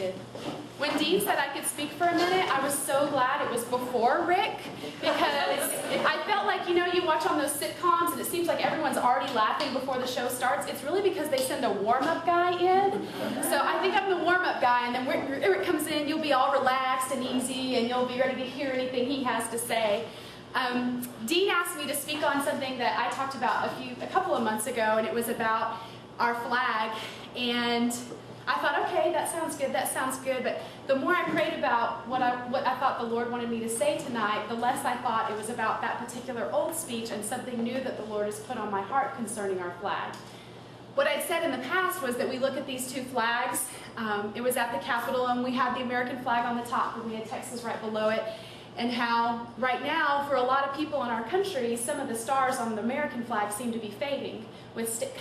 excited. When Dean said I could speak for a minute, I was so glad it was before Rick, because I felt like, you know, you watch on those sitcoms and it seems like everyone's already laughing before the show starts. It's really because they send a warm-up guy in. So I think I'm the warm-up guy, and then when Rick comes in, you'll be all relaxed and easy, and you'll be ready to hear anything he has to say. Dean asked me to speak on something that I talked about a couple of months ago, and it was about our flag. And I thought, okay, that sounds good, but the more I prayed about what I thought the Lord wanted me to say tonight, the less I thought it was about that particular old speech and something new that the Lord has put on my heart concerning our flag. What I'd said in the past was that we look at these two flags. It was at the Capitol, and we had the American flag on the top, and we had Texas right below it, and how right now, for a lot of people in our country, some of the stars on the American flag seem to be fading, with states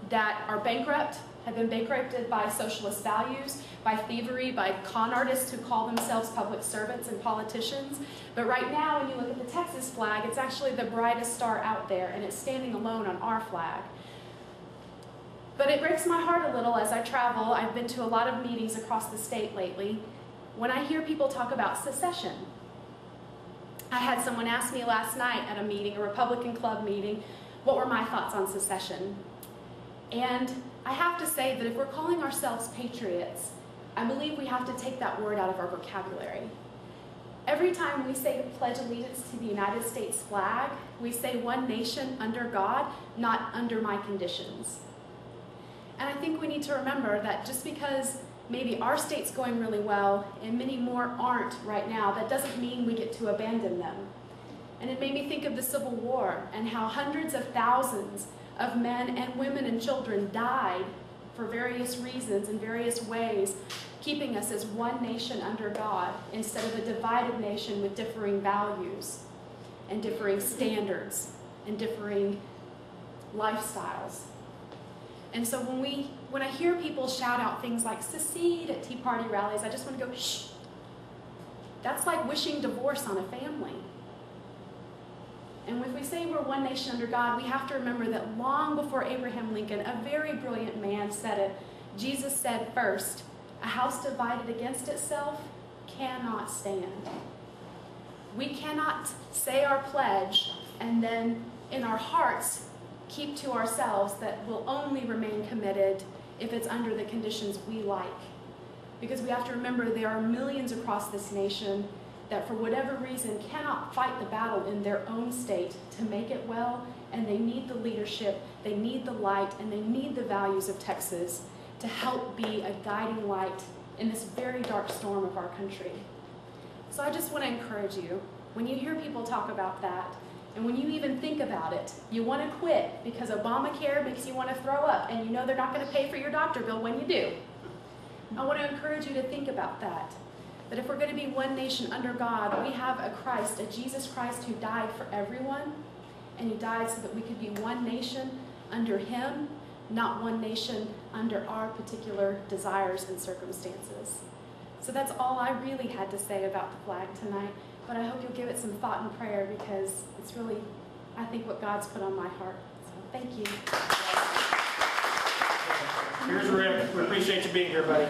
that are bankrupt, have been bankrupted by socialist values, by thievery, by con artists who call themselves public servants and politicians. But right now, when you look at the Texas flag, it's actually the brightest star out there, and it's standing alone on our flag. But it breaks my heart a little as I travel. I've been to a lot of meetings across the state lately. When I hear people talk about secession, I had someone ask me last night at a meeting, a Republican club meeting, what were my thoughts on secession. And I have to say that if we're calling ourselves patriots, I believe we have to take that word out of our vocabulary. Every time we say pledge allegiance to the United States flag, we say one nation under God, not under my conditions. And I think we need to remember that just because maybe our state's going really well and many more aren't right now, that doesn't mean we get to abandon them. And it made me think of the Civil War and how hundreds of thousands of men and women and children died for various reasons in various ways, keeping us as one nation under God instead of a divided nation with differing values and differing standards and differing lifestyles. And so when I hear people shout out things like secede at Tea Party rallies, I just want to go, shh. That's like wishing divorce on a family. And if we say we're one nation under God, we have to remember that long before Abraham Lincoln, a very brilliant man, said it, Jesus said first, a house divided against itself cannot stand. We cannot say our pledge and then in our hearts keep to ourselves that we'll only remain committed if it's under the conditions we like. Because we have to remember there are millions across this nation that for whatever reason cannot fight the battle in their own state to make it well, and they need the leadership, they need the light, and they need the values of Texas to help be a guiding light in this very dark storm of our country. So I just want to encourage you, when you hear people talk about that, and when you even think about it, you want to quit because Obamacare makes you want to throw up, and you know they're not going to pay for your doctor bill when you do. I want to encourage you to think about that. That if we're going to be one nation under God, we have a Christ, a Jesus Christ who died for everyone, and he died so that we could be one nation under him, not one nation under our particular desires and circumstances. So that's all I really had to say about the flag tonight, but I hope you'll give it some thought and prayer because it's really, I think, what God's put on my heart. So thank you. Here's Rick. We appreciate you being here, buddy.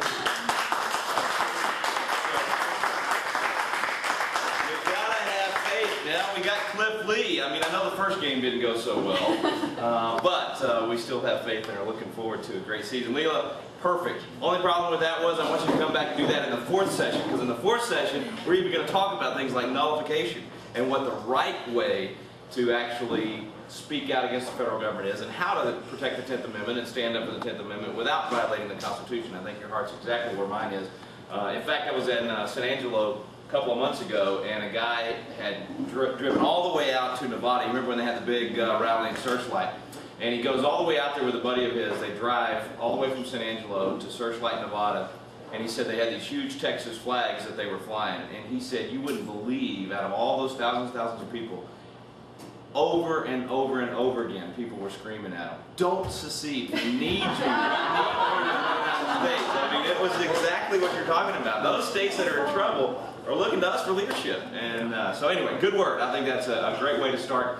Yeah, we got Cliff Lee. I mean, I know the first game didn't go so well, but we still have faith and are looking forward to a great season. Leela, perfect. Only problem with that was I want you to come back and do that in the fourth session, because in the fourth session, we're even going to talk about things like nullification and what the right way to actually speak out against the federal government is and how to protect the 10th Amendment and stand up for the 10th Amendment without violating the Constitution. I think your heart's exactly where mine is. In fact, I was in San Angelo a couple of months ago, and a guy had driven all the way out to Nevada. You remember when they had the big rally and Searchlight? And he goes all the way out there with a buddy of his. They drive all the way from San Angelo to Searchlight, Nevada. And he said they had these huge Texas flags that they were flying. And he said, you wouldn't believe, out of all those thousands of people, over and over and over again, people were screaming at him, don't secede, we need you. I mean, it was exactly what you're talking about. Those states that are in trouble are looking to us for leadership. And so anyway, good word. I think that's a great way to start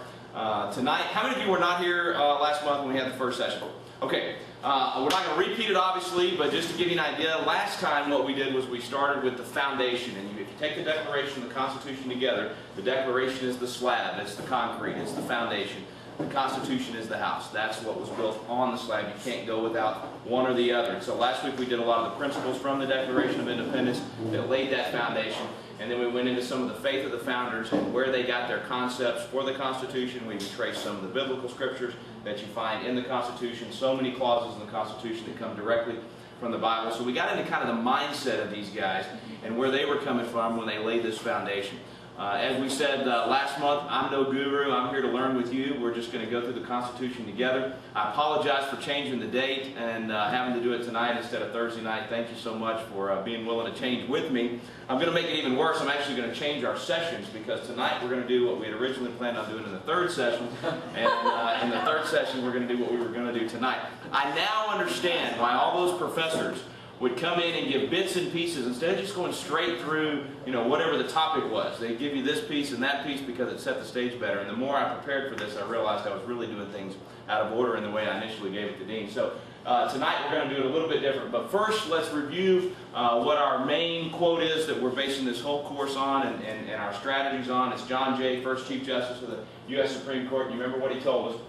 tonight. How many of you were not here last month when we had the first session? Okay, we're not going to repeat it obviously, but just to give you an idea, last time what we did was we started with the foundation. And if you take the Declaration and the Constitution together, the Declaration is the slab, it's the concrete, it's the foundation. The Constitution is the house. That's what was built on the slab. You can't go without one or the other. So last week we did a lot of the principles from the Declaration of Independence that laid that foundation. And then we went into some of the faith of the founders and where they got their concepts for the Constitution. We traced some of the biblical scriptures that you find in the Constitution. So many clauses in the Constitution that come directly from the Bible. So we got into kind of the mindset of these guys and where they were coming from when they laid this foundation. As we said last month, I'm no guru. I'm here to learn with you. We're just going to go through the Constitution together. I apologize for changing the date and having to do it tonight instead of Thursday night. Thank you so much for being willing to change with me. I'm going to make it even worse. I'm actually going to change our sessions because tonight we're going to do what we had originally planned on doing in the third session. And in the third session, we're going to do what we were going to do tonight. I now understand why all those professors would come in and give bits and pieces instead of just going straight through, whatever the topic was. They give you this piece and that piece because it set the stage better. And the more I prepared for this, I realized I was really doing things out of order in the way I initially gave it to Dean. So tonight we're going to do it a little bit different. But first, let's review what our main quote is that we're basing this whole course on and our strategies on. It's John Jay, first Chief Justice of the U.S. Supreme Court. And you remember what he told us?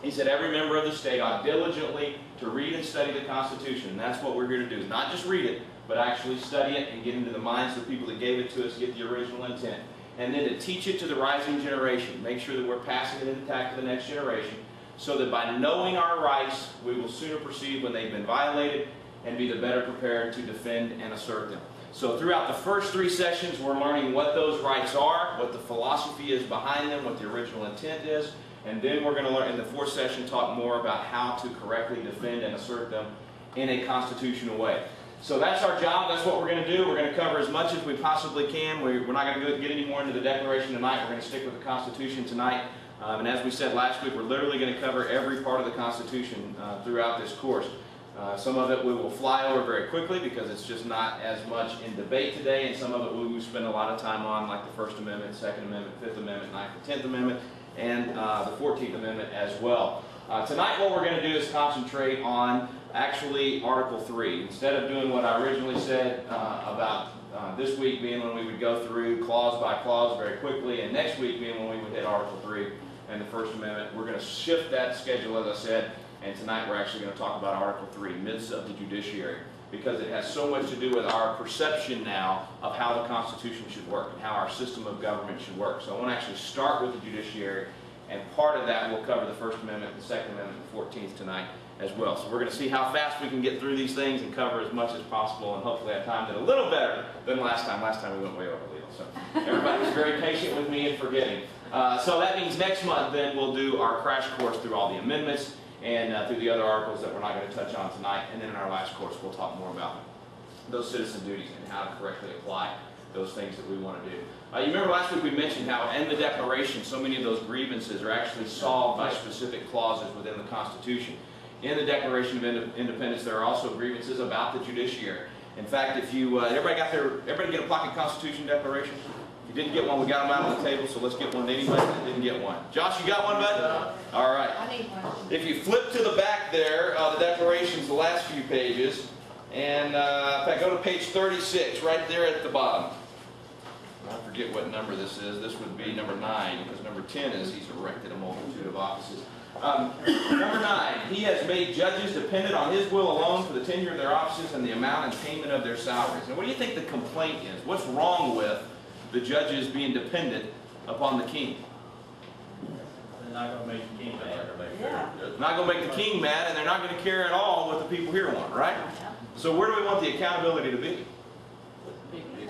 He said, every member of the state ought diligently to read and study the Constitution. And that's what we're here to do, is not just read it, but actually study it and get into the minds of the people that gave it to us, get the original intent. And then to teach it to the rising generation. Make sure that we're passing it intact to the next generation, so that by knowing our rights, we will sooner perceive when they've been violated and be the better prepared to defend and assert them. So throughout the first three sessions, we're learning what those rights are, what the philosophy is behind them, what the original intent is. And then we're going to learn in the fourth session talk more about how to correctly defend and assert them in a constitutional way. So that's our job. That's what we're going to do. We're going to cover as much as we possibly can. We're not going to get any more into the Declaration tonight. We're going to stick with the Constitution tonight. And as we said last week, we're literally going to cover every part of the Constitution throughout this course. Some of it we will fly over very quickly because it's just not as much in debate today. And some of it we will spend a lot of time on, like the First Amendment, Second Amendment, Fifth Amendment, Ninth and 10th Amendment, and the 14th Amendment as well. Tonight what we're going to do is concentrate on actually Article 3. Instead of doing what I originally said about this week being when we would go through clause by clause very quickly, and next week being when we would hit Article 3 and the First Amendment, we're going to shift that schedule, as I said, and tonight we're actually going to talk about Article 3, midst of the judiciary, because it has so much to do with our perception now of how the Constitution should work and how our system of government should work. So I want to actually start with the judiciary, and part of that will cover the First Amendment, the Second Amendment, and the 14th tonight as well. So we're going to see how fast we can get through these things and cover as much as possible, and hopefully I timed it a little better than last time. Last time we went way over, Leo. So everybody was very patient with me in forgetting. So that means next month then we'll do our crash course through all the amendments and through the other articles that we're not going to touch on tonight. And then in our last course, we'll talk more about those citizen duties and how to correctly apply those things that we want to do. You remember last week we mentioned how in the Declaration, so many of those grievances are actually solved by specific clauses within the Constitution. In the Declaration of Independence, there are also grievances about the judiciary. In fact, if you, everybody get a pocket Constitution Declaration? If you didn't get one, we got them out on the table, so let's get one to anybody that didn't get one. Josh, you got one, bud? All right. I need one. If you flip to the back there, the Declaration's the last few pages, and if I go to page 36, right there at the bottom. I forget what number this is. This would be number 9, because number 10 is he's erected a multitude of offices. Number 9, he has made judges dependent on his will alone for the tenure of their offices and the amount and payment of their salaries. Now, what do you think the complaint is? What's wrong with the judges being dependent upon the king? They're not going to make the king mad. They're not going to make the king mad, and they're not going to care at all what the people here want, right? So where do we want the accountability to be?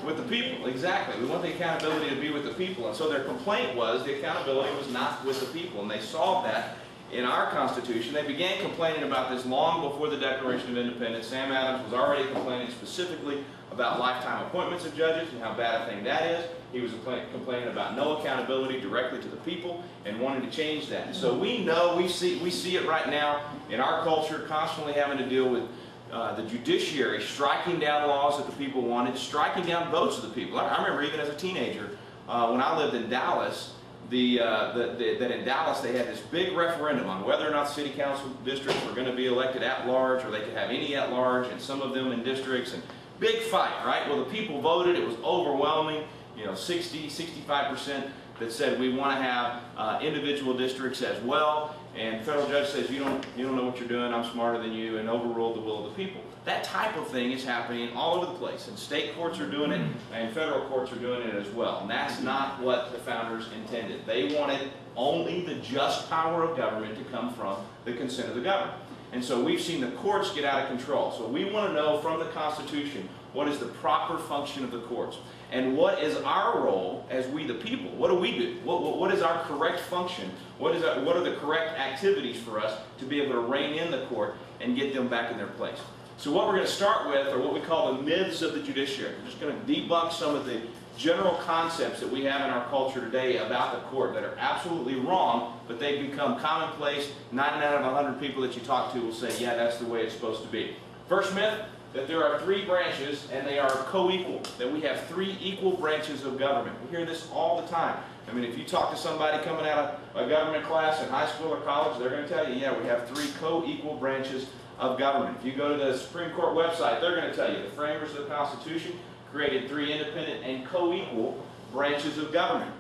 With the people, exactly. We want the accountability to be with the people. And so their complaint was the accountability was not with the people. And they solved that in our Constitution. They began complaining about this long before the Declaration of Independence. Sam Adams was already complaining specifically about lifetime appointments of judges and how bad a thing that is. He was complaining about no accountability directly to the people and wanting to change that. And so we know, we see it right now in our culture, constantly having to deal with the judiciary striking down laws that the people wanted, striking down votes of the people. I remember even as a teenager, when I lived in Dallas, that in Dallas they had this big referendum on whether or not city council districts were going to be elected at large, or they could have any at large, and some of them in districts, and big fight, right? Well, the people voted. It was overwhelming, 65% that said we want to have individual districts as well. And the federal judge says, you don't know what you're doing, I'm smarter than you, and overruled the will of the people. That type of thing is happening all over the place, and state courts are doing it, and federal courts are doing it as well. And that's not what the founders intended. They wanted only the just power of government to come from the consent of the governed. And so we've seen the courts get out of control. So we want to know from the Constitution what is the proper function of the courts, and what is our role as we the people. What do we do? What is our correct function? What are the correct activities for us to be able to rein in the court and get them back in their place? So what we're going to start with are what we call the myths of the judiciary. We're just going to debunk some of the general concepts that we have in our culture today about the court that are absolutely wrong, but they've become commonplace. 99 out of 100 people that you talk to will say, yeah, that's the way it's supposed to be. First myth, that there are 3 branches and they are co-equal, that we have 3 equal branches of government. We hear this all the time. I mean, if you talk to somebody coming out of a government class in high school or college, they're going to tell you, yeah, we have 3 co-equal branches of government. If you go to the Supreme Court website, they're going to tell you the framers of the Constitution created 3 independent and co-equal branches of government.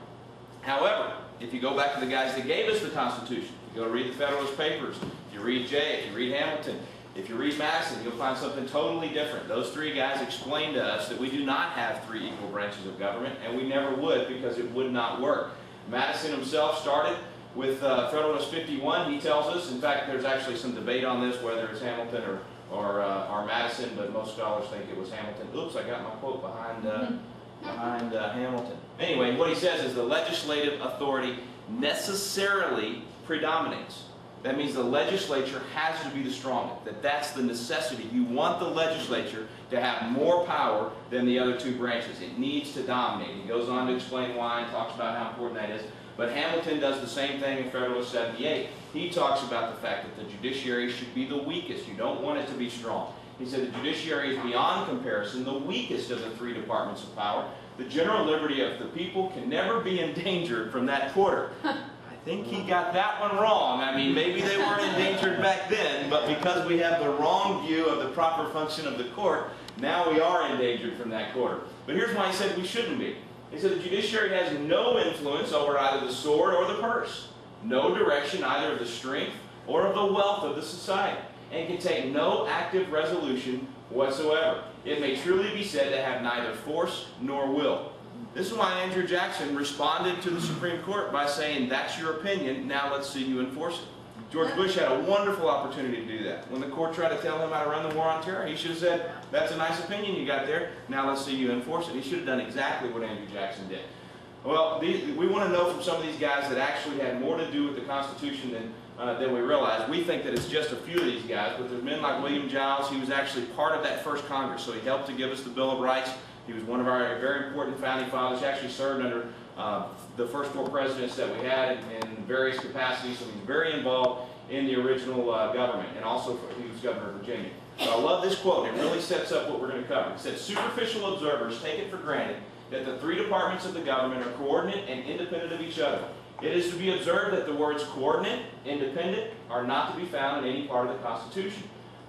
However, if you go back to the guys that gave us the Constitution, you go read the Federalist Papers, if you read Jay, if you read Hamilton, if you read Madison, you'll find something totally different. Those 3 guys explained to us that we do not have 3 equal branches of government, and we never would, because it would not work. Madison himself started with Federalist 51. He tells us, in fact, there's actually some debate on this, whether it's Hamilton or Madison, but most scholars think it was Hamilton. Oops, I got my quote behind Hamilton. Anyway, what he says is the legislative authority necessarily predominates. That means the legislature has to be the strongest, that's the necessity. You want the legislature to have more power than the other 2 branches. It needs to dominate. He goes on to explain why and talks about how important that is. But Hamilton does the same thing in Federalist 78. He talks about the fact that the judiciary should be the weakest. You don't want it to be strong. He said the judiciary is beyond comparison the weakest of the 3 departments of power. The general liberty of the people can never be endangered from that quarter. I think he got that one wrong. I mean, maybe they weren't endangered back then, but because we have the wrong view of the proper function of the court, now we are endangered from that quarter. But here's why he said we shouldn't be. He said the judiciary has no influence over either the sword or the purse, no direction either of the strength or of the wealth of the society, and can take no active resolution whatsoever. It may truly be said to have neither force nor will. This is why Andrew Jackson responded to the Supreme Court by saying, that's your opinion, now let's see you enforce it. George Bush had a wonderful opportunity to do that. When the court tried to tell him how to run the war on terror, he should have said, that's a nice opinion you got there, now let's see you enforce it. He should have done exactly what Andrew Jackson did. Well, we want to know from some of these guys that actually had more to do with the Constitution than we realize. We think that it's just a few of these guys, but there's men like William Giles. He was actually part of that first Congress, so he helped to give us the Bill of Rights. He was one of our very important founding fathers. He actually served under the first 4 presidents that we had in various capacities, so he's very involved in the original government, and also he was governor of Virginia. So I love this quote. It really sets up what we're going to cover. It said, superficial observers take it for granted that the 3 departments of the government are coordinate and independent of each other. It is to be observed that the words coordinate, independent, are not to be found in any part of the Constitution.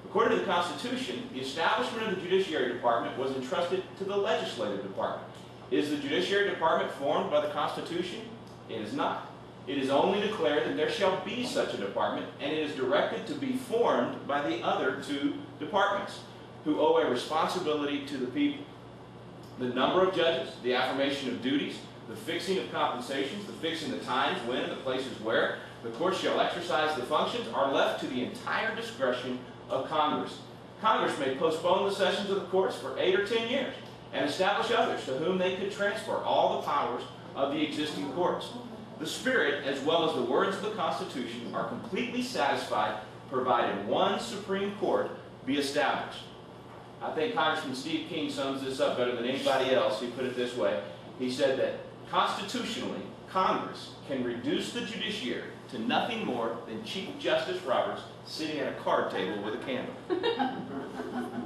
According to the Constitution, the establishment of the Judiciary Department was entrusted to the Legislative Department. Is the Judiciary Department formed by the Constitution? It is not. It is only declared that there shall be such a department, and it is directed to be formed by the other 2 departments, who owe a responsibility to the people. The number of judges, the affirmation of duties, the fixing of compensations, the fixing the times when, the places where the court shall exercise the functions are left to the entire discretion of Congress. Congress may postpone the sessions of the courts for 8 or 10 years and establish others to whom they could transfer all the powers of the existing courts. The spirit, as well as the words of the Constitution, are completely satisfied provided one Supreme Court be established. I think Congressman Steve King sums this up better than anybody else. He put it this way. He said that constitutionally, Congress can reduce the judiciary to nothing more than Chief Justice Roberts sitting at a card table with a candle.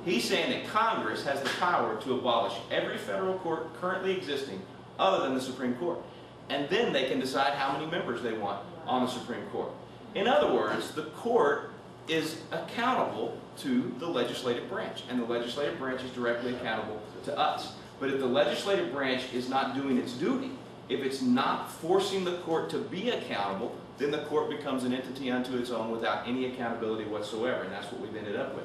He's saying that Congress has the power to abolish every federal court currently existing other than the Supreme Court. and then they can decide how many members they want on the Supreme Court. In other words, the court is accountable to the legislative branch, and the legislative branch is directly accountable to us. But if the legislative branch is not doing its duty, if it's not forcing the court to be accountable, then the court becomes an entity unto its own without any accountability whatsoever, and that's what we've ended up with.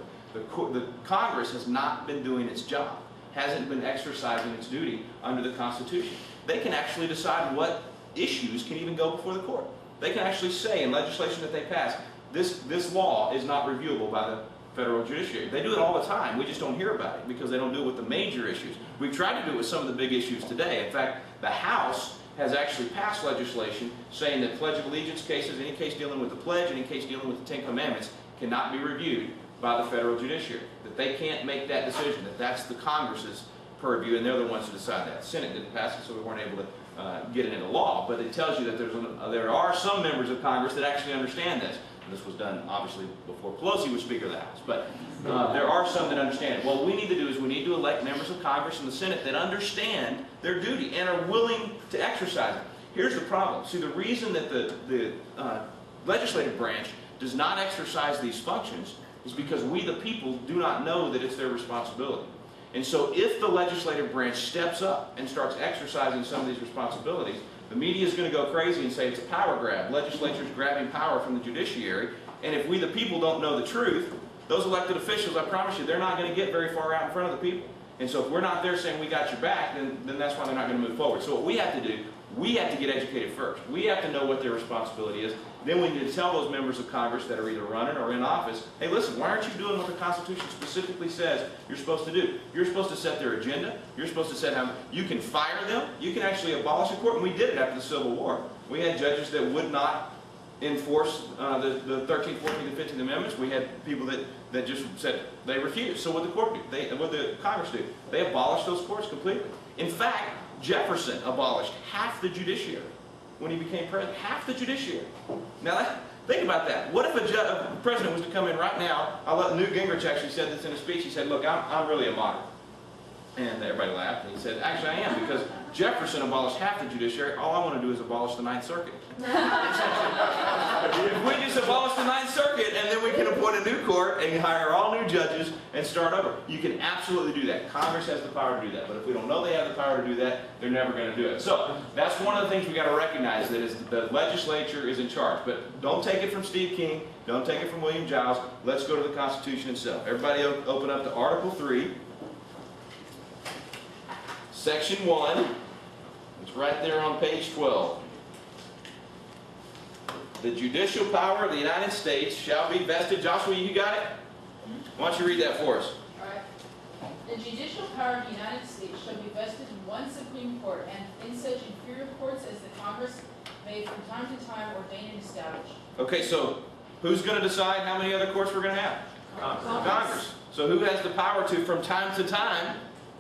The Congress has not been doing its job, hasn't been exercising its duty under the Constitution. They can actually decide what issues can even go before the court. They can actually say in legislation that they pass, this law is not reviewable by the federal judiciary. They do it all the time. We just don't hear about it because they don't do it with the major issues. We've tried to do it with some of the big issues today. In fact, the House has actually passed legislation saying that Pledge of Allegiance cases, any case dealing with the Pledge, any case dealing with the Ten Commandments, cannot be reviewed by the federal judiciary. That they can't make that decision, that that's the Congress's purview, and they're the ones who decide that. The Senate didn't pass it, so we weren't able to get it into law, but it tells you that there are some members of Congress that actually understand this. And this was done, obviously, before Pelosi was Speaker of the House, but there are some that understand it. What we need to do is we need to elect members of Congress and the Senate that understand their duty and are willing to exercise it. Here's the problem. See, the reason that the legislative branch does not exercise these functions is because we, the people, do not know that it's their responsibility. And so if the legislative branch steps up and starts exercising some of these responsibilities, the media is going to go crazy and say it's a power grab. Legislature's grabbing power from the judiciary. And if we, the people, don't know the truth, those elected officials, I promise you, they're not going to get very far out in front of the people. And so if we're not there saying we got your back, then that's why they're not going to move forward. So what we have to do, we have to get educated first. We have to know what their responsibility is. Then we need to tell those members of Congress that are either running or in office, hey, listen, why aren't you doing what the Constitution specifically says you're supposed to do? You're supposed to set their agenda. You're supposed to set how you can fire them. You can actually abolish a court. And we did it after the Civil War. We had judges that would not enforce the 13th, 14th, and 15th Amendments. We had people that just said they refused. So what did the court do? What did the Congress do? They abolished those courts completely. In fact, Jefferson abolished half the judiciary when he became president. Half the judiciary. Now, think about that. What if a president was to come in right now? Newt Gingrich actually said this in a speech. He said, look, I'm really a moderate. And everybody laughed. And he said, actually, I am, because Jefferson abolished half the judiciary. All I want to do is abolish the Ninth Circuit. If we just abolish the Ninth Circuit, and then we can appoint a new court and hire all new judges and start over. You can absolutely do that. Congress has the power to do that. But if we don't know they have the power to do that, they're never going to do it. So that's one of the things we got to recognize, that is the legislature is in charge. But don't take it from Steve King. Don't take it from William Giles. Let's go to the Constitution itself. Everybody open up to Article 3. Section 1, it's right there on page 12. The judicial power of the United States shall be vested. Joshua, you got it? Why don't you read that for us? All right. The judicial power of the United States shall be vested in one Supreme Court and in such inferior courts as the Congress may from time to time ordain and establish. Okay, so who's going to decide how many other courts we're going to have? Congress. So who has the power to, from time to time,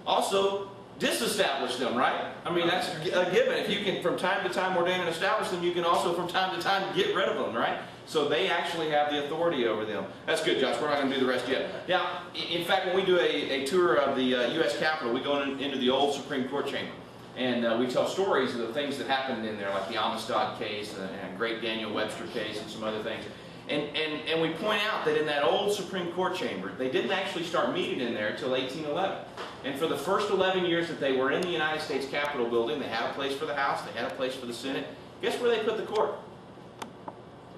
also disestablish them, right? I mean, that's a given. If you can from time to time ordain and establish them, you can also from time to time get rid of them, right? So they actually have the authority over them. That's good, Josh. We're not going to do the rest yet. Now, in fact, when we do a tour of the U.S. Capitol, we go into the old Supreme Court chamber. And we tell stories of the things that happened in there, like the Amistad case and Great Daniel Webster case and some other things. And we point out that in that old Supreme Court chamber, they didn't actually start meeting in there until 1811. And for the first 11 years that they were in the United States Capitol building, they had a place for the House, they had a place for the Senate. Guess where they put the court?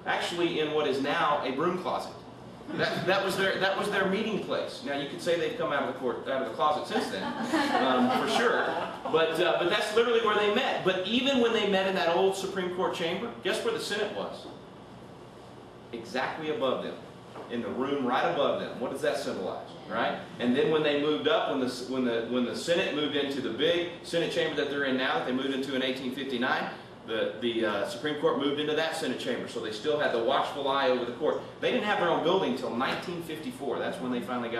Actually in what is now a broom closet. That was their meeting place. Now you could say they've come out of the closet since then, for sure. But that's literally where they met. But even when they met in that old Supreme Court chamber, guess where the Senate was? Exactly above them, in the room right above them. What does that symbolize, right? And then when they moved up, when the Senate moved into the big Senate chamber that they're in now, that they moved into in 1859, the Supreme Court moved into that Senate chamber, so they still had the watchful eye over the court. They didn't have their own building until 1954. That's when they finally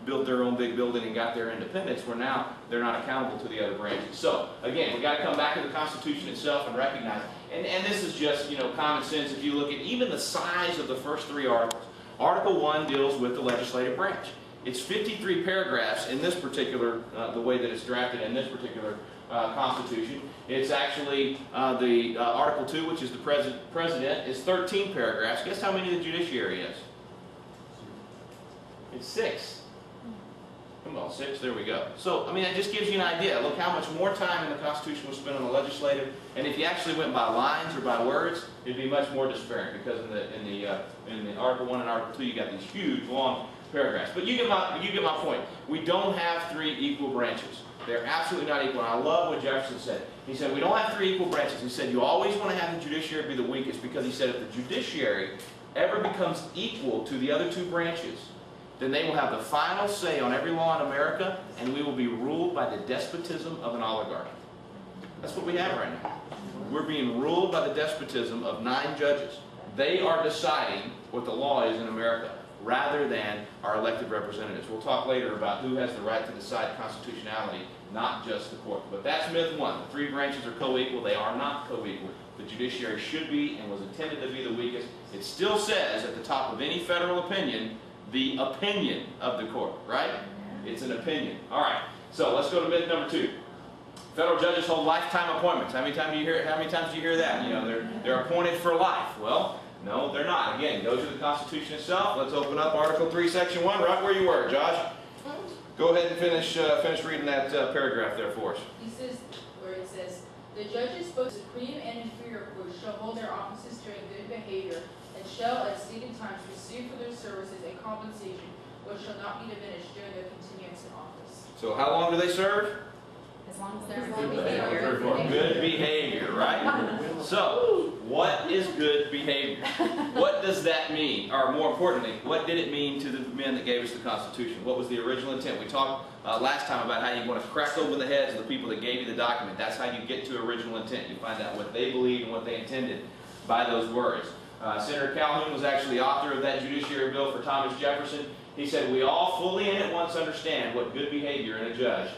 built their own big building and got their independence, where now they're not accountable to the other branches. So, again, we've got to come back to the Constitution itself and recognize, and this is just, common sense. If you look at even the size of the first 3 articles, Article 1 deals with the legislative branch. It's 53 paragraphs in this particular, the way that it's drafted in this particular Constitution. It's actually the Article 2, which is the President, is 13 paragraphs. Guess how many the Judiciary is? It's 6. Come on, 6, there we go. So, I mean, that just gives you an idea. Look how much more time in the Constitution was spent on the legislative, and if you actually went by lines or by words, it'd be much more despairing, because in the Article 1 and Article 2, you got these huge, long paragraphs. But you get my point. We don't have 3 equal branches. They're absolutely not equal. And I love what Jefferson said. He said, we don't have 3 equal branches. He said, you always want to have the judiciary be the weakest, because he said, if the judiciary ever becomes equal to the other 2 branches, then they will have the final say on every law in America, and we will be ruled by the despotism of an oligarchy. That's what we have right now. We're being ruled by the despotism of 9 judges. They are deciding what the law is in America, rather than our elected representatives. We'll talk later about who has the right to decide constitutionality, not just the court. But that's myth 1. The 3 branches are co-equal. They are not co-equal. The judiciary should be and was intended to be the weakest. It still says at the top of any federal opinion, the opinion of the court, right? It's an opinion. All right, so let's go to myth number 2. Federal judges hold lifetime appointments. How many times do you hear that? You know, they're appointed for life. Well, no, they're not. Again, go to the Constitution itself. Let's open up Article 3, Section 1, right where you were, Josh. Go ahead and finish reading that paragraph there for us. He says, where it says, the judges, both supreme and inferior courts, shall hold their offices during good behavior, and shall at stated times receive for their services a compensation which shall not be diminished during their continuance in office. So how long do they serve? As long as they're Good behavior, right? So, what is good behavior? What does that mean? Or more importantly, what did it mean to the men that gave us the Constitution? What was the original intent? We talked last time about how you want to crack open the heads of the people that gave you the document. That's how you get to original intent. You find out what they believed and what they intended by those words. Senator Calhoun was actually author of that judiciary bill for Thomas Jefferson. He said, we all fully and at once understand what good behavior in a judge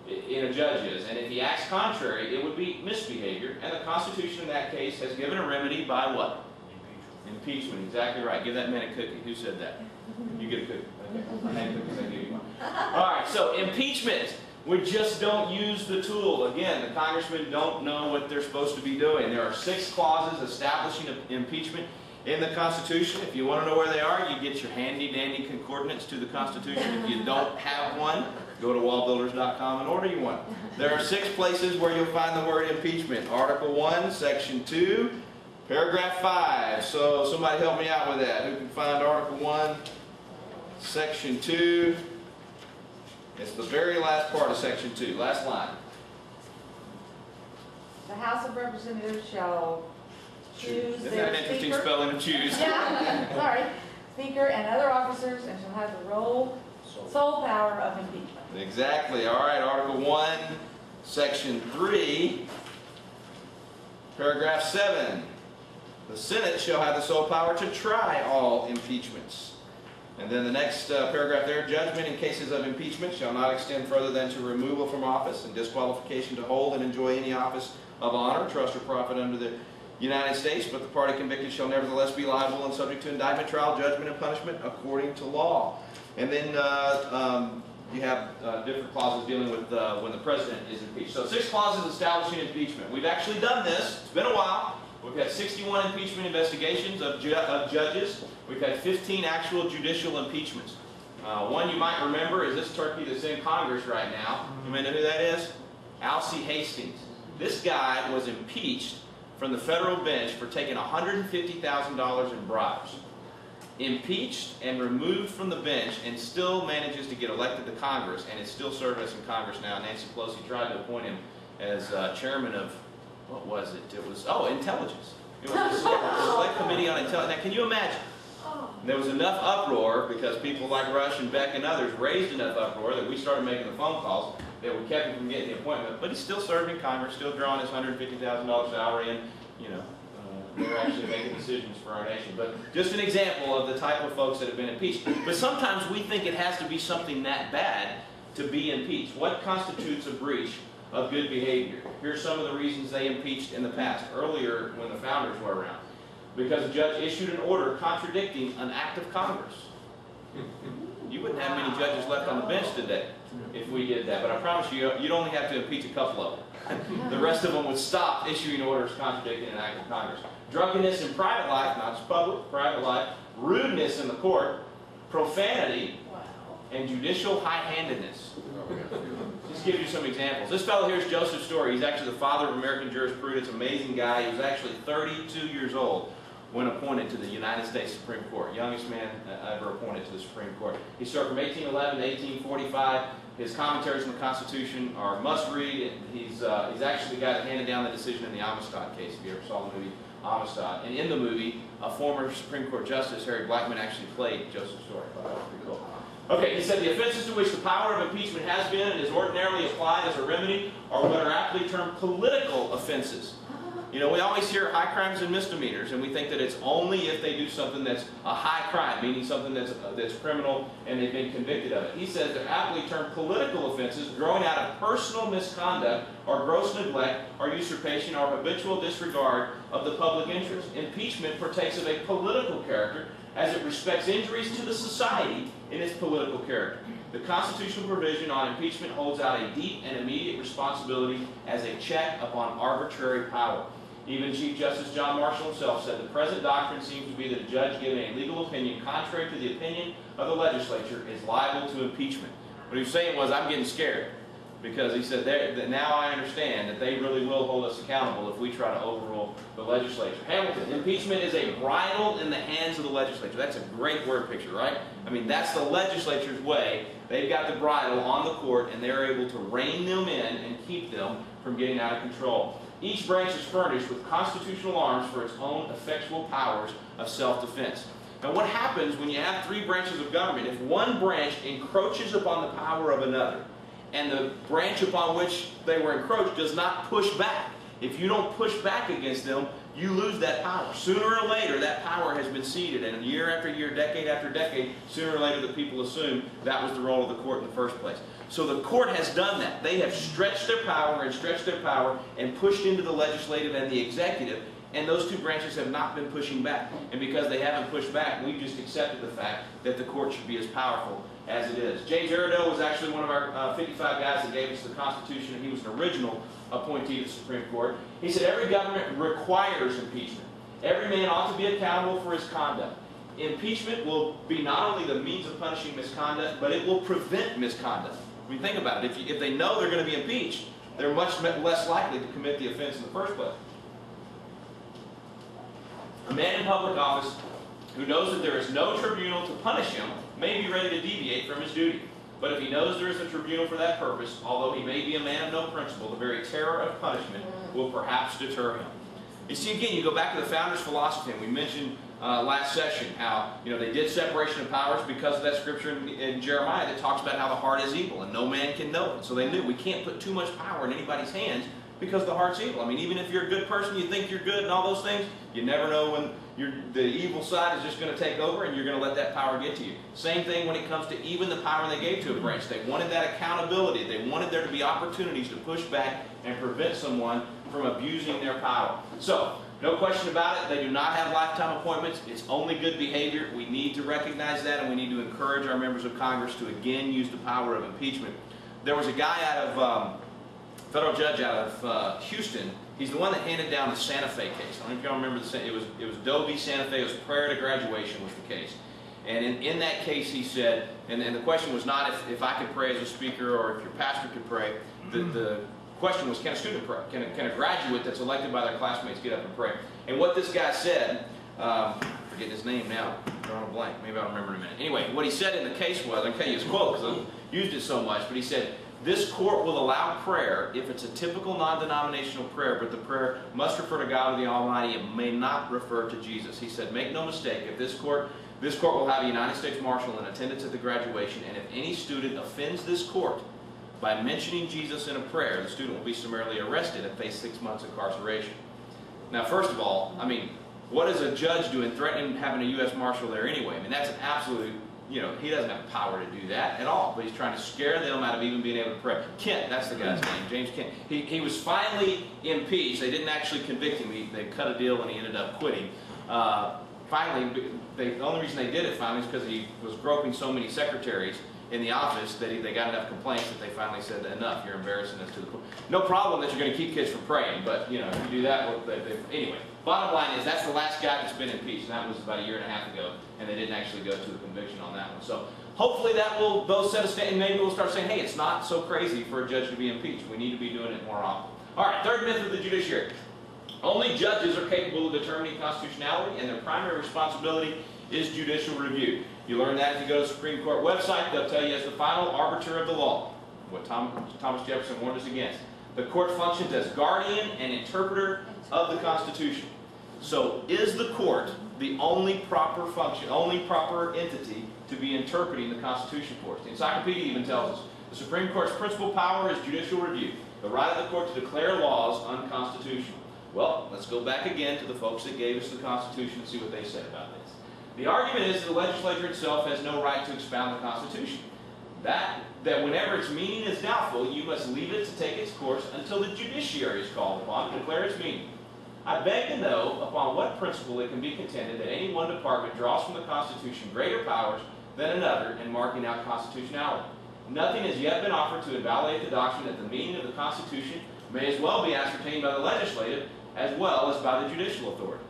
is, and if he acts contrary, it would be misbehavior, and the Constitution in that case has given a remedy by what? Impeachment, exactly right. Give that man a cookie. Who said that? You get a cookie. Okay. I had cookies, I give you one. All right, so impeachment. We just don't use the tool. Again, the congressmen don't know what they're supposed to be doing. There are 6 clauses establishing impeachment in the Constitution. If you want to know where they are, you get your handy-dandy concordance to the Constitution. If you don't have one, go to wallbuilders.com and order you one. There are 6 places where you'll find the word impeachment. Article 1, Section 2, Paragraph 5. So somebody help me out with that. Who can find Article 1, Section 2? It's the very last part of Section 2, last line. The House of Representatives shall choose Isn't their that an interesting speaker. spelling of choose? Yeah, sorry. Speaker and other officers, and shall have the sole power of impeachment. Exactly. All right, Article 1, Section 3, Paragraph 7. The Senate shall have the sole power to try all impeachments. And then the next paragraph there, judgment in cases of impeachment shall not extend further than to removal from office and disqualification to hold and enjoy any office of honor, trust, or profit under the United States, but the party convicted shall nevertheless be liable and subject to indictment, trial, judgment, and punishment according to law. And then you have different clauses dealing with when the president is impeached. So 6 clauses establishing impeachment. We've actually done this. It's been a while. We've had 61 impeachment investigations of judges. We've had 15 actual judicial impeachments. One you might remember is this turkey that's in Congress right now. You may know who that is? Alcee Hastings. This guy was impeached from the federal bench for taking $150,000 in bribes. Impeached and removed from the bench, and still manages to get elected to Congress, and is still serving us in Congress now. Nancy Pelosi tried to appoint him as chairman of, what was it? It was, intelligence. It was the Select Committee on Intelligence. Now, can you imagine? There was enough uproar because people like Rush and Beck and others raised enough uproar that we started making the phone calls that we kept him from getting the appointment. But he's still serving Congress, still drawing his $150,000 salary, and they're actually making decisions for our nation. But just an example of the type of folks that have been impeached. But sometimes we think it has to be something that bad to be impeached. What constitutes a breach of good behavior? Here's some of the reasons they impeached in the past, earlier when the founders were around. Because a judge issued an order contradicting an act of Congress. You wouldn't have many judges left on the bench today if we did that. But I promise you, you'd only have to impeach a couple of them. The rest of them would stop issuing orders contradicting an act of Congress. Drunkenness in private life, not just public, private life, rudeness in the court, profanity, and judicial high-handedness. Just give you some examples. This fellow here is Joseph Story. He's actually the father of American jurisprudence, amazing guy. He was actually 32 years old when appointed to the United States Supreme Court. Youngest man ever appointed to the Supreme Court. He served from 1811 to 1845. His commentaries on the Constitution are must-read. He's actually the guy that handed down the decision in the Amistad case, if you ever saw the movie Amistad. And in the movie, a former Supreme Court Justice, Harry Blackmun, actually played Joseph Story. I thought that was pretty cool. Okay, he said the offenses to which the power of impeachment has been and is ordinarily applied as a remedy are what are aptly termed political offenses. You know, we always hear high crimes and misdemeanors, and we think that it's only if they do something that's a high crime, meaning something that's criminal and they've been convicted of it. He says they're aptly termed political offenses growing out of personal misconduct or gross neglect or usurpation or habitual disregard of the public interest. Impeachment partakes of a political character as it respects injuries to the society in its political character. The constitutional provision on impeachment holds out a deep and immediate responsibility as a check upon arbitrary power. Even Chief Justice John Marshall himself said the present doctrine seems to be that a judge giving a legal opinion contrary to the opinion of the legislature is liable to impeachment. What he was saying was, I'm getting scared, because he said that now I understand that they really will hold us accountable if we try to overrule the legislature. Hamilton, impeachment is a bridle in the hands of the legislature. That's a great word picture, right? I mean, that's the legislature's way. They've got the bridle on the court, and they're able to rein them in and keep them from getting out of control. Each branch is furnished with constitutional arms for its own effectual powers of self-defense. Now, what happens when you have three branches of government? If one branch encroaches upon the power of another, and the branch upon which they were encroached does not push back, if you don't push back against them, you lose that power. Sooner or later, that power has been ceded, and year after year, decade after decade, sooner or later the people assume that was the role of the court in the first place. So the court has done that. They have stretched their power and pushed into the legislative and the executive, and those two branches have not been pushing back. And because they haven't pushed back, we've just accepted the fact that the court should be as powerful as it is. James Iredell was actually one of our 55 guys that gave us the Constitution, and he was an original appointee to the Supreme Court. He said every government requires impeachment. Every man ought to be accountable for his conduct. Impeachment will be not only the means of punishing misconduct, but it will prevent misconduct. I mean, think about it. If they know they're going to be impeached, they're much less likely to commit the offense in the first place. A man in public office who knows that there is no tribunal to punish him may be ready to deviate from his duty. But if he knows there is a tribunal for that purpose, although he may be a man of no principle, the very terror of punishment will perhaps deter him. You see, again, you go back to the founders' philosophy, and we mentioned last session how they did separation of powers because of that scripture in Jeremiah that talks about how the heart is evil and no man can know it. So they knew we can't put too much power in anybody's hands because the heart's evil. I mean, even if you're a good person, you think you're good and all those things, you never know when the evil side is just going to take over and you're going to let that power get to you. Same thing when it comes to even the power they gave to a branch. They wanted that accountability. They wanted there to be opportunities to push back and prevent someone from abusing their power. So, no question about it, they do not have lifetime appointments. It's only good behavior. We need to recognize that, and we need to encourage our members of Congress to again use the power of impeachment. There was a guy out of, federal judge out of Houston. He's the one that handed down the Santa Fe case. I don't know if y'all remember it was Doe v. Santa Fe. It was prayer to graduation was the case. And in that case he said, and the question was not if I could pray as a speaker or if your pastor could pray. The question was, can a student pray? Can a graduate that's elected by their classmates get up and pray? And what this guy said, I'm forgetting his name now, drawing a blank, maybe I'll remember in a minute. Anyway, what he said in the case was, I'll tell you his quote because I've used it so much, but he said, this court will allow prayer if it's a typical non-denominational prayer, but the prayer must refer to God or the Almighty. It may not refer to Jesus. He said, make no mistake, if this court will have a United States Marshal in attendance at the graduation, and if any student offends this court by mentioning Jesus in a prayer, the student will be summarily arrested and face 6 months incarceration. Now, first of all, I mean, what is a judge doing threatening having a U.S. Marshal there anyway? I mean, that's an absolute, he doesn't have the power to do that at all, but he's trying to scare them out of even being able to pray. Kent, that's the guy's name, James Kent. He was finally impeached. They didn't actually convict him. They cut a deal and he ended up quitting. Finally, the only reason they did it finally is because he was groping so many secretaries in the office that they got enough complaints that they finally said, enough, you're embarrassing us to the point. No problem that you're going to keep kids from praying, but you know, if you do that, anyway. Bottom line is that's the last guy that's been impeached, and that was about a year and a half ago, and they didn't actually go to a conviction on that one. So hopefully that will both set a stand, and maybe we'll start saying, hey, it's not so crazy for a judge to be impeached. We need to be doing it more often. All right, third myth of the judiciary. Only judges are capable of determining constitutionality, and their primary responsibility is judicial review. You learn that if you go to the Supreme Court website. They'll tell you as the final arbiter of the law, what Thomas Jefferson warned us against. The court functions as guardian and interpreter of the Constitution. So is the court the only proper function, only proper entity to be interpreting the Constitution for us? The encyclopedia even tells us the Supreme Court's principal power is judicial review, the right of the court to declare laws unconstitutional. Well, let's go back again to the folks that gave us the Constitution and see what they said about this. The argument is that the legislature itself has no right to expound the Constitution. That whenever its meaning is doubtful, you must leave it to take its course until the judiciary is called upon to declare its meaning. I beg to know upon what principle it can be contended that any one department draws from the Constitution greater powers than another in marking out constitutionality. Nothing has yet been offered to invalidate the doctrine that the meaning of the Constitution may as well be ascertained by the legislative as well as by the judicial authority.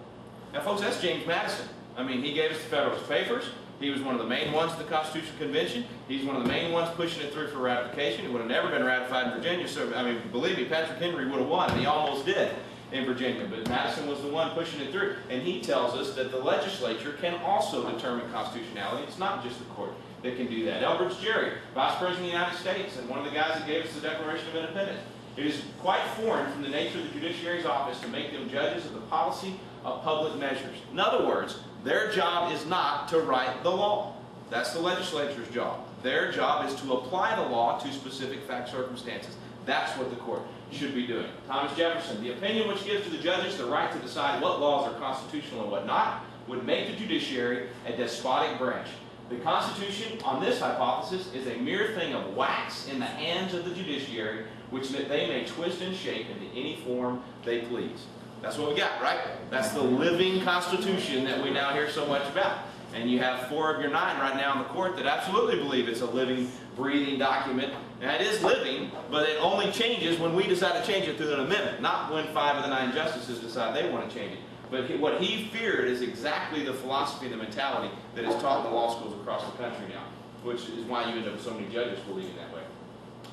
Now folks, that's James Madison. I mean, he gave us the Federalist Papers. He was one of the main ones at the Constitutional Convention. He's one of the main ones pushing it through for ratification. It would have never been ratified in Virginia, so, I mean, believe me, Patrick Henry would have won, and he almost did in Virginia, but Madison was the one pushing it through. And he tells us that the legislature can also determine constitutionality. It's not just the court that can do that. Elbridge Gerry, Vice President of the United States, and one of the guys that gave us the Declaration of Independence. It is quite foreign from the nature of the judiciary's office to make them judges of the policy of public measures. In other words, their job is not to write the law. That's the legislature's job. Their job is to apply the law to specific fact circumstances. That's what the court should be doing. Thomas Jefferson, the opinion which gives to the judges the right to decide what laws are constitutional and what not, would make the judiciary a despotic branch. The Constitution, on this hypothesis, is a mere thing of wax in the hands of the judiciary, which they may twist and shape into any form they please. That's what we got, right? That's the living Constitution that we now hear so much about. And you have 4 of your 9 right now in the court that absolutely believe it's a living, breathing document. And it is living, but it only changes when we decide to change it through an amendment, not when 5 of the 9 justices decide they want to change it. But what he feared is exactly the philosophy and the mentality that is taught in the law schools across the country now, which is why you end up with so many judges believing that way.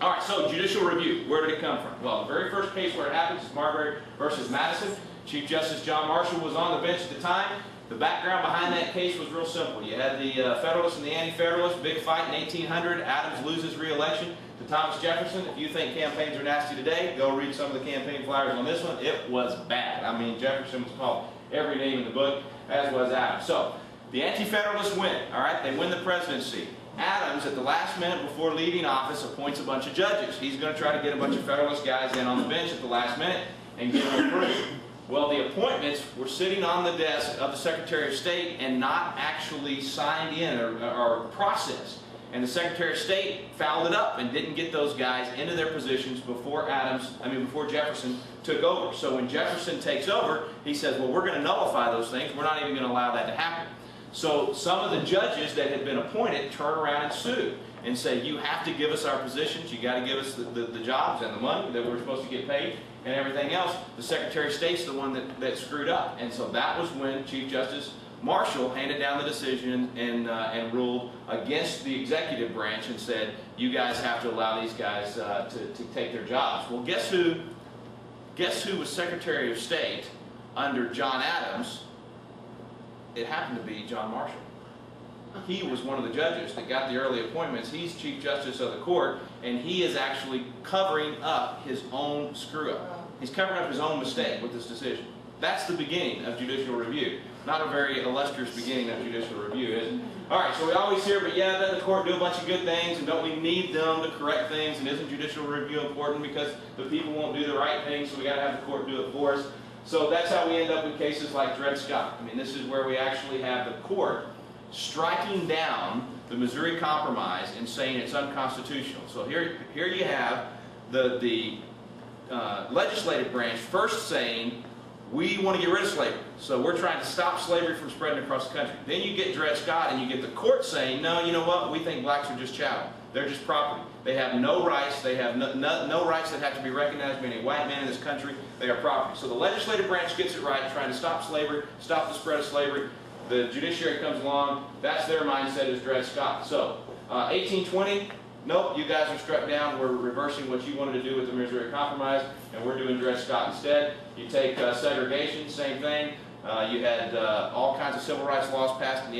All right, so judicial review. Where did it come from? Well, the very first case where it happens is Marbury versus Madison. Chief Justice John Marshall was on the bench at the time. The background behind that case was real simple. You had the Federalists and the Anti-Federalists, big fight in 1800. Adams loses re-election to Thomas Jefferson. If you think campaigns are nasty today, go read some of the campaign flyers on this one. It was bad. I mean, Jefferson was called every name in the book, as was Adams. So, the Anti-Federalists win, all right? They win the presidency. Adams, at the last minute before leaving office, appoints a bunch of judges. He's going to try to get a bunch of Federalist guys in on the bench at the last minute and get them approved. Well, the appointments were sitting on the desk of the Secretary of State and not actually signed in or processed. And the Secretary of State fouled it up and didn't get those guys into their positions before before Jefferson took over. So when Jefferson takes over, he says, well, we're going to nullify those things. We're not even going to allow that to happen. So some of the judges that had been appointed turn around and sue and say, you have to give us our positions, you got to give us the jobs and the money that we're supposed to get paid and everything else. The Secretary of State's the one that screwed up. And so that was when Chief Justice Marshall handed down the decision and ruled against the executive branch and said, you guys have to allow these guys to take their jobs. Well, guess who was Secretary of State under John Adams? It happened to be John Marshall. He was one of the judges that got the early appointments. He's Chief Justice of the court, and he is actually covering up his own screw-up. He's covering up his own mistake with this decision. That's the beginning of judicial review. Not a very illustrious beginning of judicial review, is it? All right, so we always hear, but yeah, doesn't the court do a bunch of good things, and don't we need them to correct things, and isn't judicial review important because the people won't do the right thing, so we got to have the court do it for us? So that's how we end up with cases like Dred Scott. I mean, this is where we actually have the court striking down the Missouri Compromise and saying it's unconstitutional. So here you have the legislative branch first saying, we want to get rid of slavery. So we're trying to stop slavery from spreading across the country. Then you get Dred Scott and you get the court saying, no, you know what, we think blacks are just chattel. They're just property. They have no rights. They have no rights that have to be recognized by any white man in this country. They are property. So the legislative branch gets it right, trying to stop slavery, stop the spread of slavery. The judiciary comes along. That's their mindset, is Dred Scott. So 1820, nope, you guys are struck down. We're reversing what you wanted to do with the Missouri Compromise, and we're doing Dred Scott instead. You take segregation, same thing. You had all kinds of civil rights laws passed in the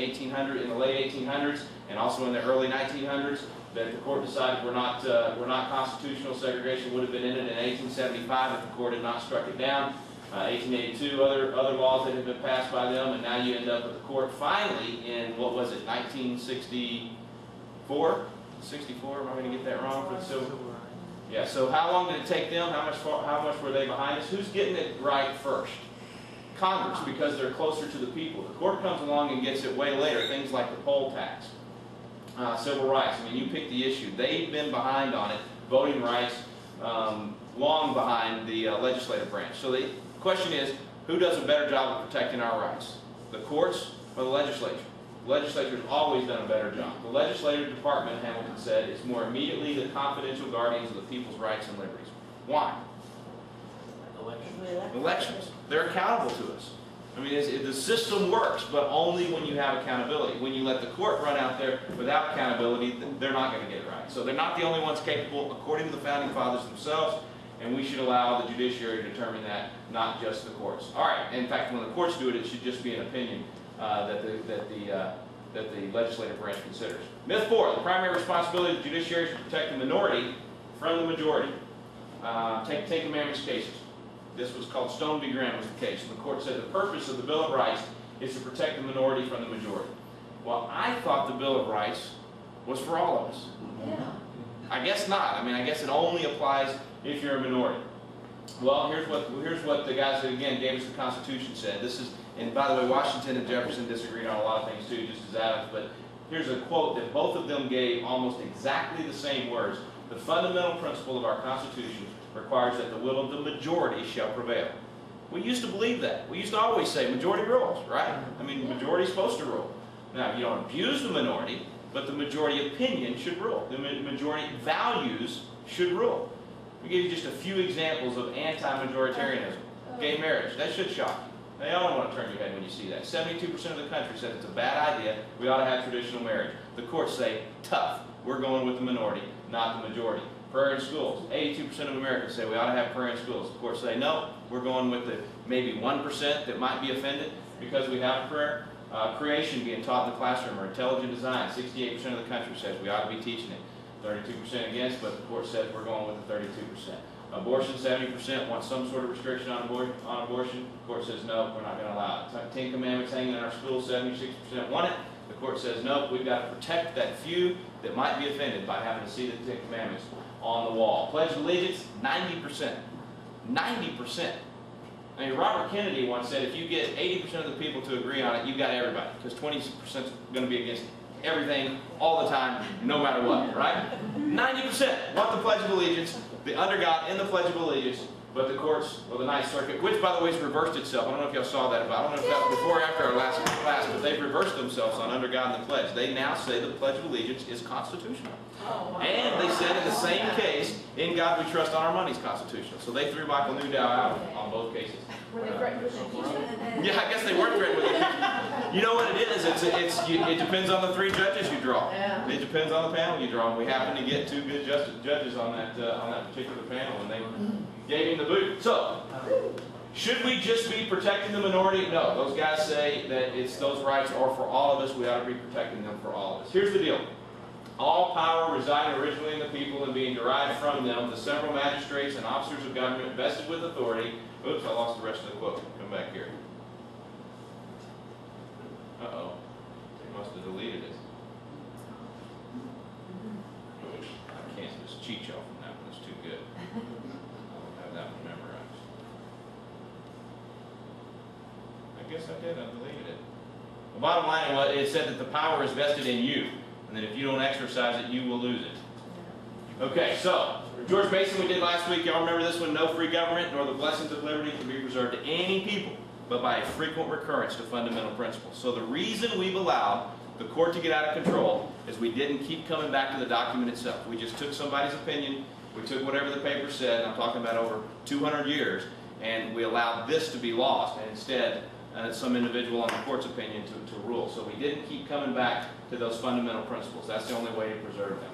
late 1800s, and also in the early 1900s. That the court decided were not constitutional. Segregation would have been in it in 1875 if the court had not struck it down. 1882, other laws that had been passed by them, and now you end up with the court finally in, what was it, 1964? 64, am I going to get that wrong for the civil? Yeah, so how long did it take them? How much were they behind us? Who's getting it right first? Congress, because they're closer to the people. The court comes along and gets it way later, things like the poll tax. Civil rights, I mean, you pick the issue. They've been behind on it. Voting rights, long behind the legislative branch. So the question is, who does a better job of protecting our rights? The courts or the legislature? The legislature has always done a better job. The legislative department, Hamilton said, is more immediately the confidential guardians of the people's rights and liberties. Why? Elections. They're accountable to us. I mean, the system works, but only when you have accountability. When you let the court run out there without accountability, they're not going to get it right. So they're not the only ones capable, according to the Founding Fathers themselves, and we should allow the judiciary to determine that, not just the courts. All right, in fact, when the courts do it, it should just be an opinion that the legislative branch considers. Myth 4, the primary responsibility of the judiciary is to protect the minority from the majority. Take Ten Commandments cases. This was called Stone v. Graham was the case. And the court said the purpose of the Bill of Rights is to protect the minority from the majority. Well, I thought the Bill of Rights was for all of us. Yeah. I guess not. I mean, I guess it only applies if you're a minority. Well, here's what the guys that, again, gave us the Constitution said. This is, and by the way, Washington and Jefferson disagreed on a lot of things too, just as Adams, but here's a quote that both of them gave almost exactly the same words. The fundamental principle of our Constitution requires that the will of the majority shall prevail. We used to believe that. We used to always say majority rules, right? I mean, the majority is supposed to rule. Now, you don't abuse the minority, but the majority opinion should rule. The majority values should rule. We give you just a few examples of anti-majoritarianism. Gay marriage, that should shock you. They all want to turn your head when you see that. 72% of the country says it's a bad idea. We ought to have traditional marriage. The courts say, tough. We're going with the minority, not the majority. Prayer in schools. 82% of Americans say we ought to have prayer in schools. The courts say, no, we're going with the maybe 1% that might be offended because we have prayer. Creation being taught in the classroom or intelligent design. 68% of the country says we ought to be teaching it. 32% against, but the court says we're going with the 32%. Abortion, 70% want some sort of restriction on abortion. The court says no, we're not going to allow it. Ten Commandments hanging in our schools, 76% want it. The court says no, we've got to protect that few that might be offended by having to see the Ten Commandments on the wall. Pledge of Allegiance, 90%. 90%. I mean, Robert Kennedy once said if you get 80% of the people to agree on it, you've got everybody, because 20% is going to be against everything all the time, no matter what, right? 90% want the Pledge of Allegiance, the under God in the Pledge of Allegiance, but the courts, or the Ninth Circuit, which by the way has reversed itself. I don't know if y'all saw that, but I don't know if that was before or after our last class, but they've reversed themselves on under God in the Pledge. They now say the Pledge of Allegiance is constitutional. And they said in the same case, in God we trust on our money is constitutional. So they threw Michael Newdow out on both cases. Were they threatened with impeachment? Yeah, I guess they weren't threatened with it. You know what it is? It depends on the 3 judges you draw. Yeah. It depends on the panel you draw. And we happen to get 2 good judges on that particular panel, and they gave him the boot. So, should we just be protecting the minority? No. Those guys say that those rights are for all of us. We ought to be protecting them for all of us. Here's the deal. All power residing originally in the people and being derived from them, the several magistrates and officers of government vested with authority. Oops, I lost the rest of the quote. Come back here. Uh-oh. They must have deleted it. I can't just cheat y'all from that one. It's too good. I don't have that one memorized. I guess I did. I deleted it. The bottom line was it said that the power is vested in you, and that if you don't exercise it, you will lose it. Okay, so George Mason we did last week. Y'all remember this one? No free government nor the blessings of liberty can be reserved to any people, but by a frequent recurrence to fundamental principles. So the reason we've allowed the court to get out of control is we didn't keep coming back to the document itself. We just took somebody's opinion, we took whatever the paper said, and I'm talking about over 200 years, and we allowed this to be lost, and instead some individual on the court's opinion to rule. So we didn't keep coming back to those fundamental principles. That's the only way to preserve them.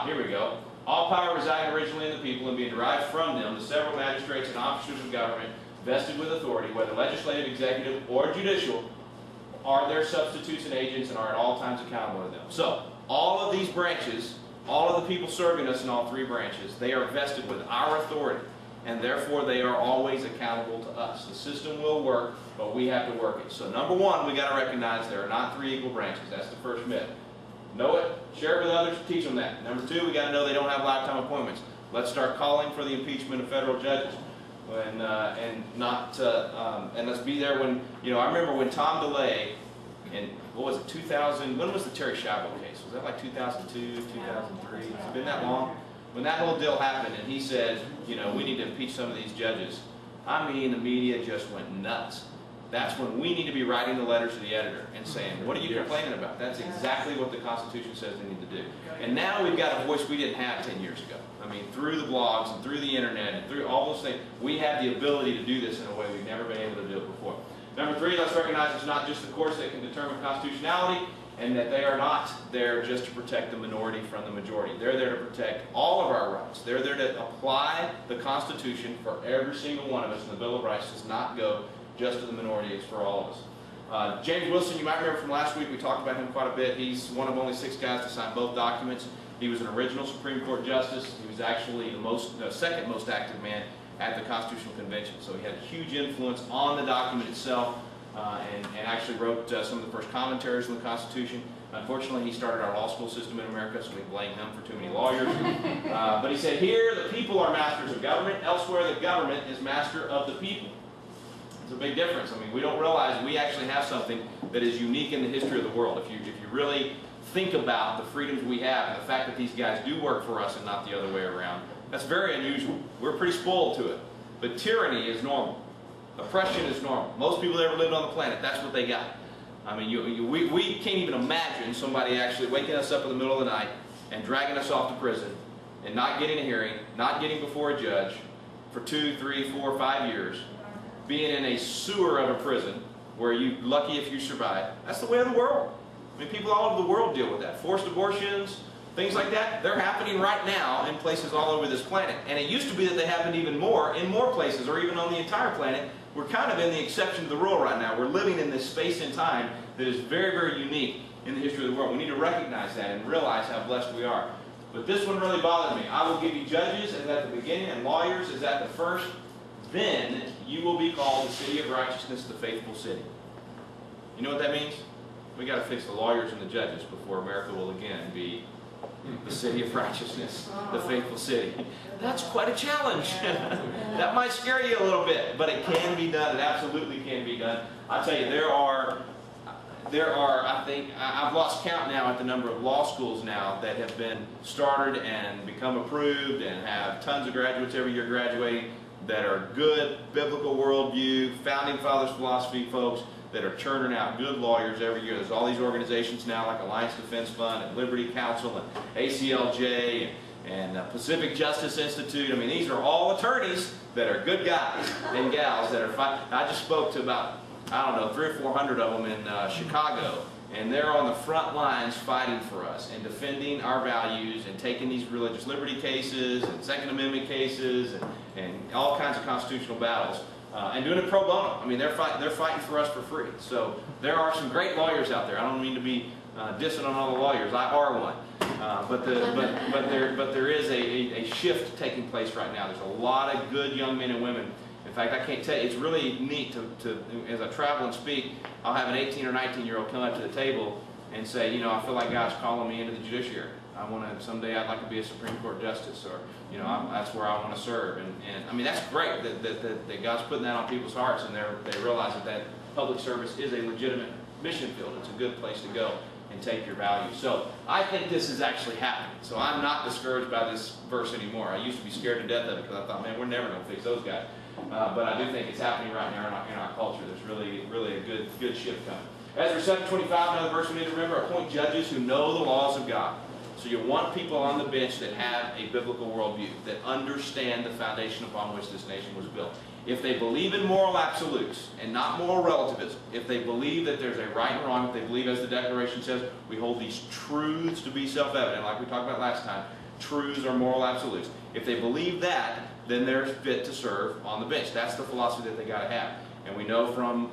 Here we go. All power residing originally in the people and being derived from them, the several magistrates and officers of government vested with authority, whether legislative, executive, or judicial, are their substitutes and agents and are at all times accountable to them. So, all of these branches, all of the people serving us in all three branches, they are vested with our authority, and therefore they are always accountable to us. The system will work, but we have to work it. So number one, we got to recognize there are not three equal branches. That's the first myth. Know it, share it with others, teach them that. Number two, we got to know they don't have lifetime appointments. Let's start calling for the impeachment of federal judges. And let's be there when, I remember when Tom DeLay, in, what was it, 2000, when was the Terry Schiavo case? Was that like 2002, 2003? Has it been that long? When that whole deal happened and he said, we need to impeach some of these judges, I mean, the media just went nuts. That's when we need to be writing the letters to the editor and saying, what are you complaining about? That's exactly what the Constitution says they need to do. And now we've got a voice we didn't have 10 years ago. I mean, through the blogs and through the internet and through all those things, we have the ability to do this in a way we've never been able to do it before. Number three, let's recognize it's not just the courts that can determine constitutionality, and that they are not there just to protect the minority from the majority. They're there to protect all of our rights. They're there to apply the Constitution for every single one of us, and the Bill of Rights does not go just to the minority, it's for all of us. James Wilson, you might remember from last week, we talked about him quite a bit. He's one of only 6 guys to sign both documents. He was an original Supreme Court justice. He was actually the second most active man at the Constitutional Convention. So he had a huge influence on the document itself and actually wrote some of the first commentaries on the Constitution. Unfortunately, he started our law school system in America, so we blame him for too many lawyers. But he said, here the people are masters of government. Elsewhere, the government is master of the people. It's a big difference. I mean, we don't realize we actually have something that is unique in the history of the world. If you really think about the freedoms we have and the fact that these guys do work for us and not the other way around, that's very unusual. We're pretty spoiled to it. But tyranny is normal. Oppression is normal. Most people that ever lived on the planet, that's what they got. I mean, we can't even imagine somebody actually waking us up in the middle of the night and dragging us off to prison and not getting a hearing, not getting before a judge for 2, 3, 4, 5 years, being in a sewer of a prison where you're lucky if you survive. That's the way of the world. I mean, people all over the world deal with that. Forced abortions, things like that, they're happening right now in places all over this planet. And it used to be that they happened even more in more places, or even on the entire planet. We're kind of in the exception to the rule right now. We're living in this space and time that is very, very unique in the history of the world. We need to recognize that and realize how blessed we are. But this one really bothered me. I will give you judges as at the beginning and lawyers as at the first. Then you will be called the city of righteousness, the faithful city. You know what that means? We got to fix the lawyers and the judges before America will again be the city of righteousness, the faithful city. That's quite a challenge. That might scare you a little bit, but it can be done. It absolutely can be done. I tell you, there are, I think, I've lost count now at the number of law schools now that have been started and become approved and have tons of graduates every year graduating that are good biblical worldview, founding fathers philosophy folks that are churning out good lawyers every year. There's all these organizations now like Alliance Defense Fund and Liberty Counsel and ACLJ and Pacific Justice Institute. I mean, these are all attorneys that are good guys and gals that are fighting. I just spoke to about, I don't know, 300 or 400 of them in Chicago, and they're on the front lines fighting for us and defending our values and taking these religious liberty cases and Second Amendment cases and all kinds of constitutional battles. And doing it pro bono. I mean, they're fighting for us for free. So there are some great lawyers out there. I don't mean to be dissing on all the lawyers. I are one. But there is a shift taking place right now. There's a lot of good young men and women. In fact, I can't tell you, it's really neat to as I travel and speak, I'll have an 18 or 19-year-old come up to the table and say, I feel like God's calling me into the judiciary. Someday I'd like to be a Supreme Court justice, or, that's where I want to serve. And I mean, that's great that God's putting that on people's hearts, and they realize that public service is a legitimate mission field. It's a good place to go. and take your values. So I think this is actually happening. So I'm not discouraged by this verse anymore. I used to be scared to death of it because I thought, man, we're never going to fix those guys. But I do think it's happening right now in our culture. There's really a good shift coming. Ezra 7:25, another verse we need to remember, appoint judges who know the laws of God. So you want people on the bench that have a biblical worldview, that understand the foundation upon which this nation was built. If they believe in moral absolutes and not moral relativism, if they believe that there's a right and wrong, if they believe, as the Declaration says, we hold these truths to be self-evident, like we talked about last time, truths are moral absolutes. If they believe that, then they're fit to serve on the bench. That's the philosophy that they got to have. And we know from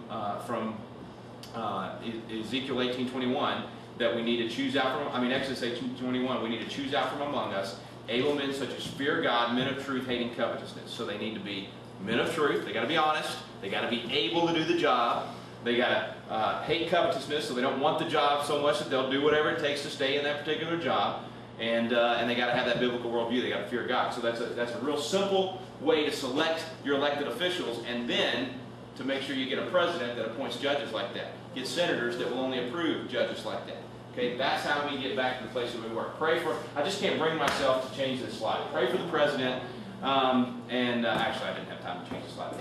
Ezekiel 18:21 that we need to choose out from, Exodus 18:21, we need to choose out from among us able men such as fear God, men of truth, hating covetousness. So they need to be men of truth. They got to be honest. They got to be able to do the job. They got to hate covetousness, so they don't want the job so much that they'll do whatever it takes to stay in that particular job. And they got to have that biblical worldview. They got to fear God. So that's a real simple way to select your elected officials, and then to make sure you get a president that appoints judges like that. Get senators that will only approve judges like that. Okay, that's how we get back to the place that we were. Pray for, I just can't bring myself to change this slide. Pray for the president, actually I didn't have time to change the slide.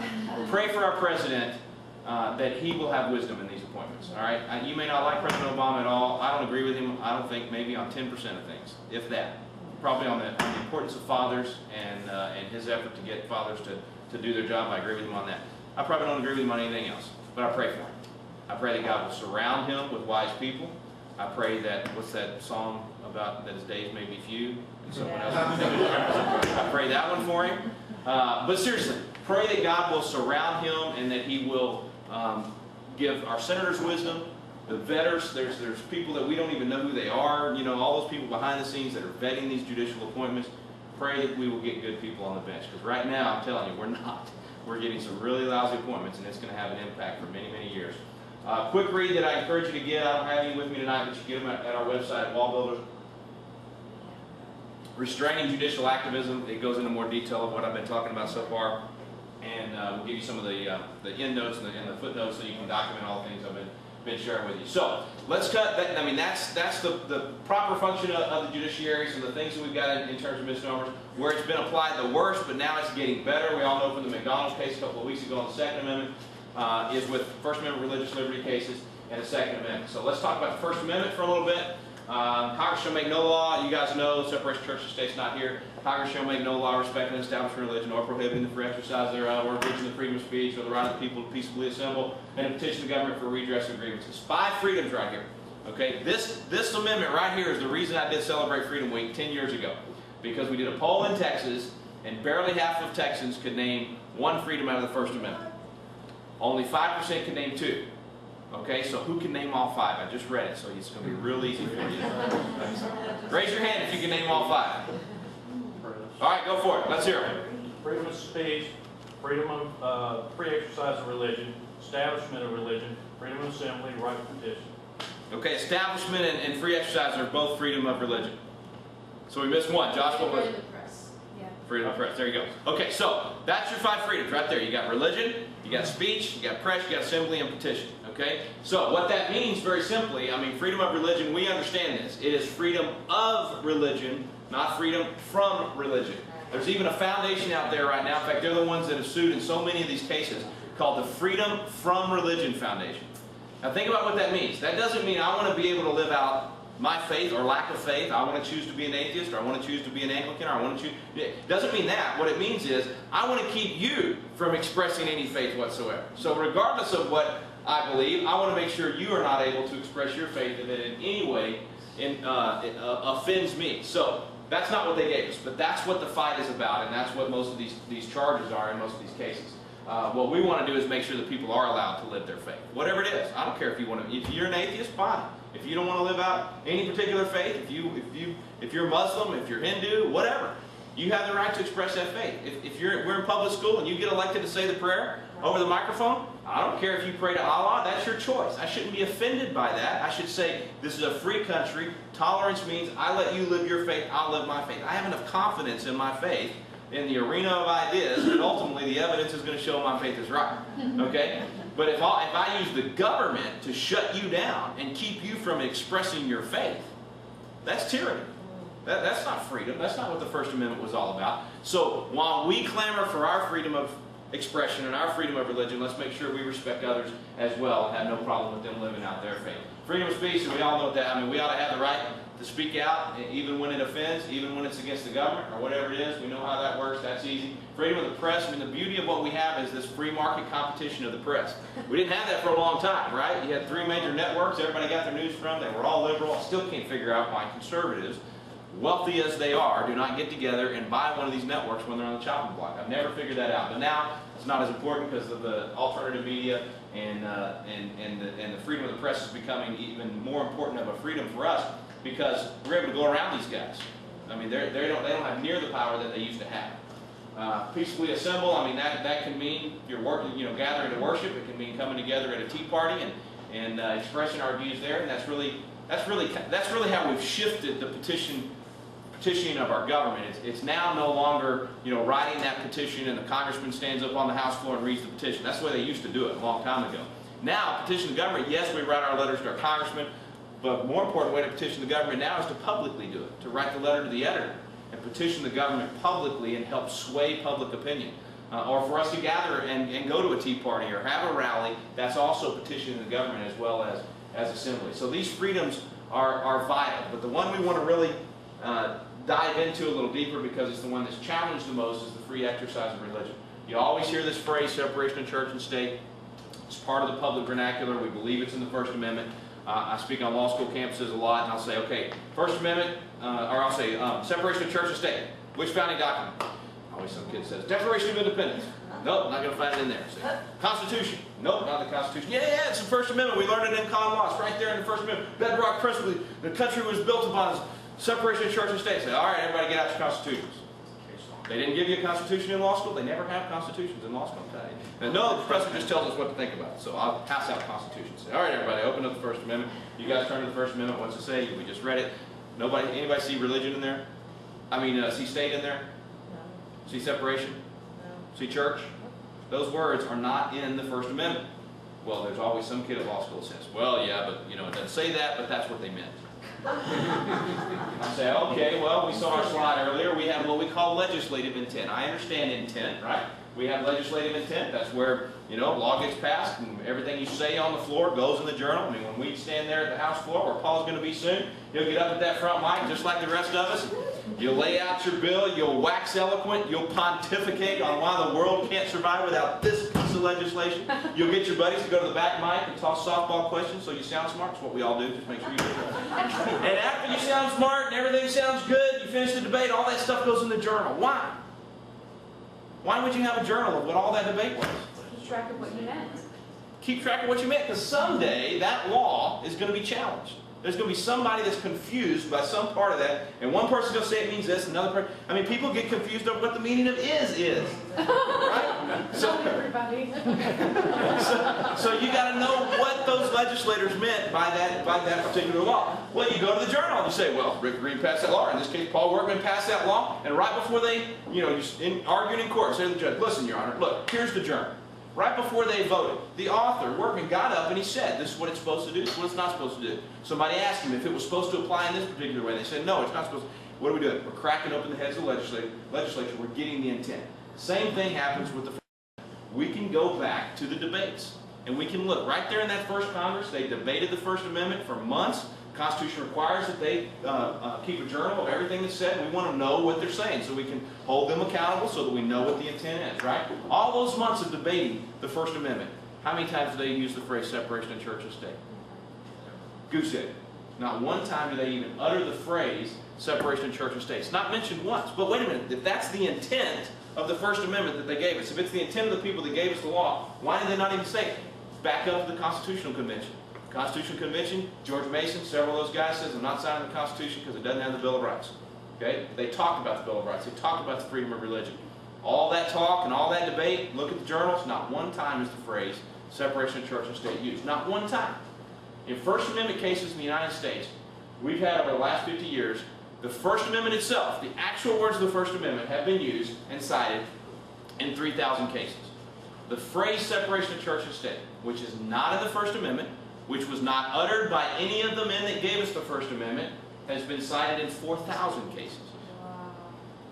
Pray for our president that he will have wisdom in these appointments. All right, you may not like President Obama at all. I don't agree with him. I don't think maybe on 10% of things, if that. Probably on the importance of fathers and his effort to get fathers to do their job. I agree with him on that. I probably don't agree with him on anything else, but I pray for him. I pray that God will surround him with wise people. I pray that, what's that song about, that his days may be few, and someone else. I pray that one for him. But seriously, pray that God will surround him and that he will give our senators wisdom, the vetters. There's people that we don't even know who they are. You know, all those people behind the scenes that are vetting these judicial appointments. Pray that we will get good people on the bench, because right now, I'm telling you, we're not. We're getting some really lousy appointments, and it's going to have an impact for many, many years. Quick read that I encourage you to get. I don't have any with me tonight, but you get them at our website, Wall Builders. Restraining Judicial Activism. It goes into more detail of what I've been talking about so far. And we'll give you some of the end notes and the footnotes so you can document all the things I've been sharing with you. So let's cut that. That's the proper function of the judiciary. So the things that we've got in terms of misnomers, where it's been applied the worst, but now it's getting better. We all know from the McDonald's case a couple of weeks ago on the Second Amendment, is with First Amendment religious liberty cases and the Second Amendment. So let's talk about the First Amendment for a little bit. Congress shall make no law, you guys know, separation of church and state's not here. Congress shall make no law respecting the establishment of religion or prohibiting the free exercise thereof, or abridging the freedom of speech or the right of the people to peaceably assemble and to petition the government for redress of grievances. 5 freedoms right here. Okay, this amendment right here is the reason I did Celebrate Freedom Week 10 years ago. Because we did a poll in Texas, and barely half of Texans could name 1 freedom out of the First Amendment. Only 5% could name 2. Okay, so who can name all 5? I just read it, so it's going to be real easy for you. Raise your hand if you can name all 5. All right, go for it. Let's hear it. Freedom of speech, freedom of free exercise of religion, establishment of religion, freedom of assembly, right of petition. Okay, establishment and free exercise are both freedom of religion. So we missed one. Josh, what was it? Freedom of press. There you go. Okay, so that's your 5 freedoms right there. You got religion, you got speech, you got press, you got assembly, and petition. Okay? So what that means, very simply, freedom of religion, we understand this. It is freedom of religion, not freedom from religion. There's even a foundation out there right now. In fact, they're the ones that have sued in so many of these cases, called the Freedom from Religion Foundation. Now think about what that means. That doesn't mean I want to be able to live out my faith or lack of faith. I want to choose to be an atheist, or I want to choose to be an Anglican, or I want to choose. It doesn't mean that. What it means is I want to keep you from expressing any faith whatsoever. So regardless of what I believe, I want to make sure you are not able to express your faith and that in any way offends me. So that's not what they gave us, but that's what the fight is about, and that's what most of these charges are in most of these cases. What we want to do is make sure that people are allowed to live their faith, whatever it is. I don't care if you want to. If you're an atheist, fine. If you don't want to live out any particular faith, if you're Muslim, if you're Hindu, whatever, you have the right to express that faith. If we're in public school and you get elected to say the prayer over the microphone, I don't care if you pray to Allah. That's your choice. I shouldn't be offended by that. I should say this is a free country. Tolerance means I let you live your faith. I'll live my faith. I have enough confidence in my faith in the arena of ideas, and ultimately the evidence is going to show my faith is right. Okay? But if I use the government to shut you down and keep you from expressing your faith, that's tyranny. That's not freedom. That's not what the First Amendment was all about. So while we clamor for our freedom of expression and our freedom of religion, let's make sure we respect others as well and have no problem with them living out their faith. Freedom of speech, and we all know that. I mean, we ought to have the right to speak out, even when it offends, even when it's against the government or whatever it is. We know how that works. That's easy. Freedom of the press. I mean, the beauty of what we have is this free market competition of the press. We didn't have that for a long time, right? You had 3 major networks. Everybody got their news from. They were all liberal. I still can't figure out why conservatives, wealthy as they are, do not get together and buy one of these networks when they're on the chopping block. I've never figured that out. But now it's not as important because of the alternative media and the freedom of the press is becoming even more important of a freedom for us because we're able to go around these guys. I mean, they don't have near the power that they used to have. Peacefully assemble. I mean, that can mean you're working, gathering to worship. It can mean coming together at a tea party and expressing our views there. And that's really how we've shifted the petitioning of our government. It's now no longer, writing that petition and the congressman stands up on the House floor and reads the petition. That's the way they used to do it a long time ago. Now, petition the government, yes, we write our letters to our congressman, but more important way to petition the government now is to publicly do it, to write the letter to the editor and petition the government publicly and help sway public opinion. Or for us to gather and go to a tea party or have a rally, that's also petitioning the government as well as assembly. So these freedoms are vital, but the one we want to really dive into a little deeper because it's the one that's challenged the most is the free exercise of religion. You always hear this phrase, separation of church and state. It's part of the public vernacular. We believe it's in the First Amendment. I speak on law school campuses a lot, and I'll say, okay, First Amendment, or I'll say separation of church and state. Which founding document? Always some kid says, Declaration of Independence. Nope, not going to find it in there. See? Constitution. Nope, not the Constitution. Yeah, it's the First Amendment. We learned it in common law. It's right there in the First Amendment. Bedrock principle. The country was built upon separation of church and state. Say, all right, everybody get out your constitutions. They didn't give you a constitution in law school. They never have constitutions in law school, I'm telling you. And no, the professor just tells us what to think about. So I'll pass out constitutions. Say, all right, everybody, open up the First Amendment. You guys turn to the First Amendment. What's it say? We just read it. Anybody see religion in there? I mean, see state in there? No. See separation? No. See church? Those words are not in the First Amendment. Well, there's always some kid at law school that says, well, yeah, but it doesn't say that, but that's what they meant. I say, okay, well, we saw our slide earlier. We have what we call legislative intent. I understand intent, right? We have legislative intent. That's where, law gets passed and everything you say on the floor goes in the journal. I mean, when we stand there at the House floor, where Paul's going to be soon, he'll get up at that front mic just like the rest of us. You'll lay out your bill. You'll wax eloquent. You'll pontificate on why the world can't survive without this piece of legislation. You'll get your buddies to go to the back mic and toss softball questions so you sound smart. That's what we all do. Just make sure you do it. And after you sound smart and everything sounds good, you finish the debate, all that stuff goes in the journal. Why? Why would you have a journal of what all that debate was? Keep track of what you meant. Keep track of what you meant, because someday that law is going to be challenged. There's going to be somebody that's confused by some part of that, and one person's going to say it means this, another person. I mean, people get confused over what the meaning of is. Right? So everybody. So you got to know what those legislators meant by that particular law. Well, you go to the journal and you say, well, Rick Green passed that law. In this case, Paul Workman passed that law, and right before they, arguing in court, say to the judge, listen, Your Honor, look, here's the journal. Right before they voted, the author, Workman, got up and he said, this is what it's supposed to do, this is what it's not supposed to do. Somebody asked him if it was supposed to apply in this particular way. They said, no, it's not supposed to. What are we doing? We're cracking open the heads of the legislature. We're getting the intent. Same thing happens with the First Amendment. We can go back to the debates, and we can look. Right there in that first Congress, they debated the First Amendment for months. The Constitution requires that they keep a journal of everything that's said. We want to know what they're saying so we can hold them accountable so that we know what the intent is, right? All those months of debating the First Amendment, how many times do they use the phrase separation of church and state? Goose egg. Not one time do they even utter the phrase separation of church and state. It's not mentioned once. But wait a minute, if that's the intent of the First Amendment that they gave us, if it's the intent of the people that gave us the law, why did they not even say it? Back up to the Constitutional Convention. Constitutional Convention, George Mason, several of those guys says, I'm not signing the Constitution because it doesn't have the Bill of Rights. Okay? They talked about the Bill of Rights. They talked about the freedom of religion. All that talk and all that debate, look at the journals, not one time is the phrase separation of church and state used. Not one time. In First Amendment cases in the United States, we've had over the last 50 years, the First Amendment itself, the actual words of the First Amendment have been used and cited in 3,000 cases. the phrase separation of church and state, which is not in the First Amendment, which was not uttered by any of the men that gave us the First Amendment, has been cited in 4,000 cases. Wow.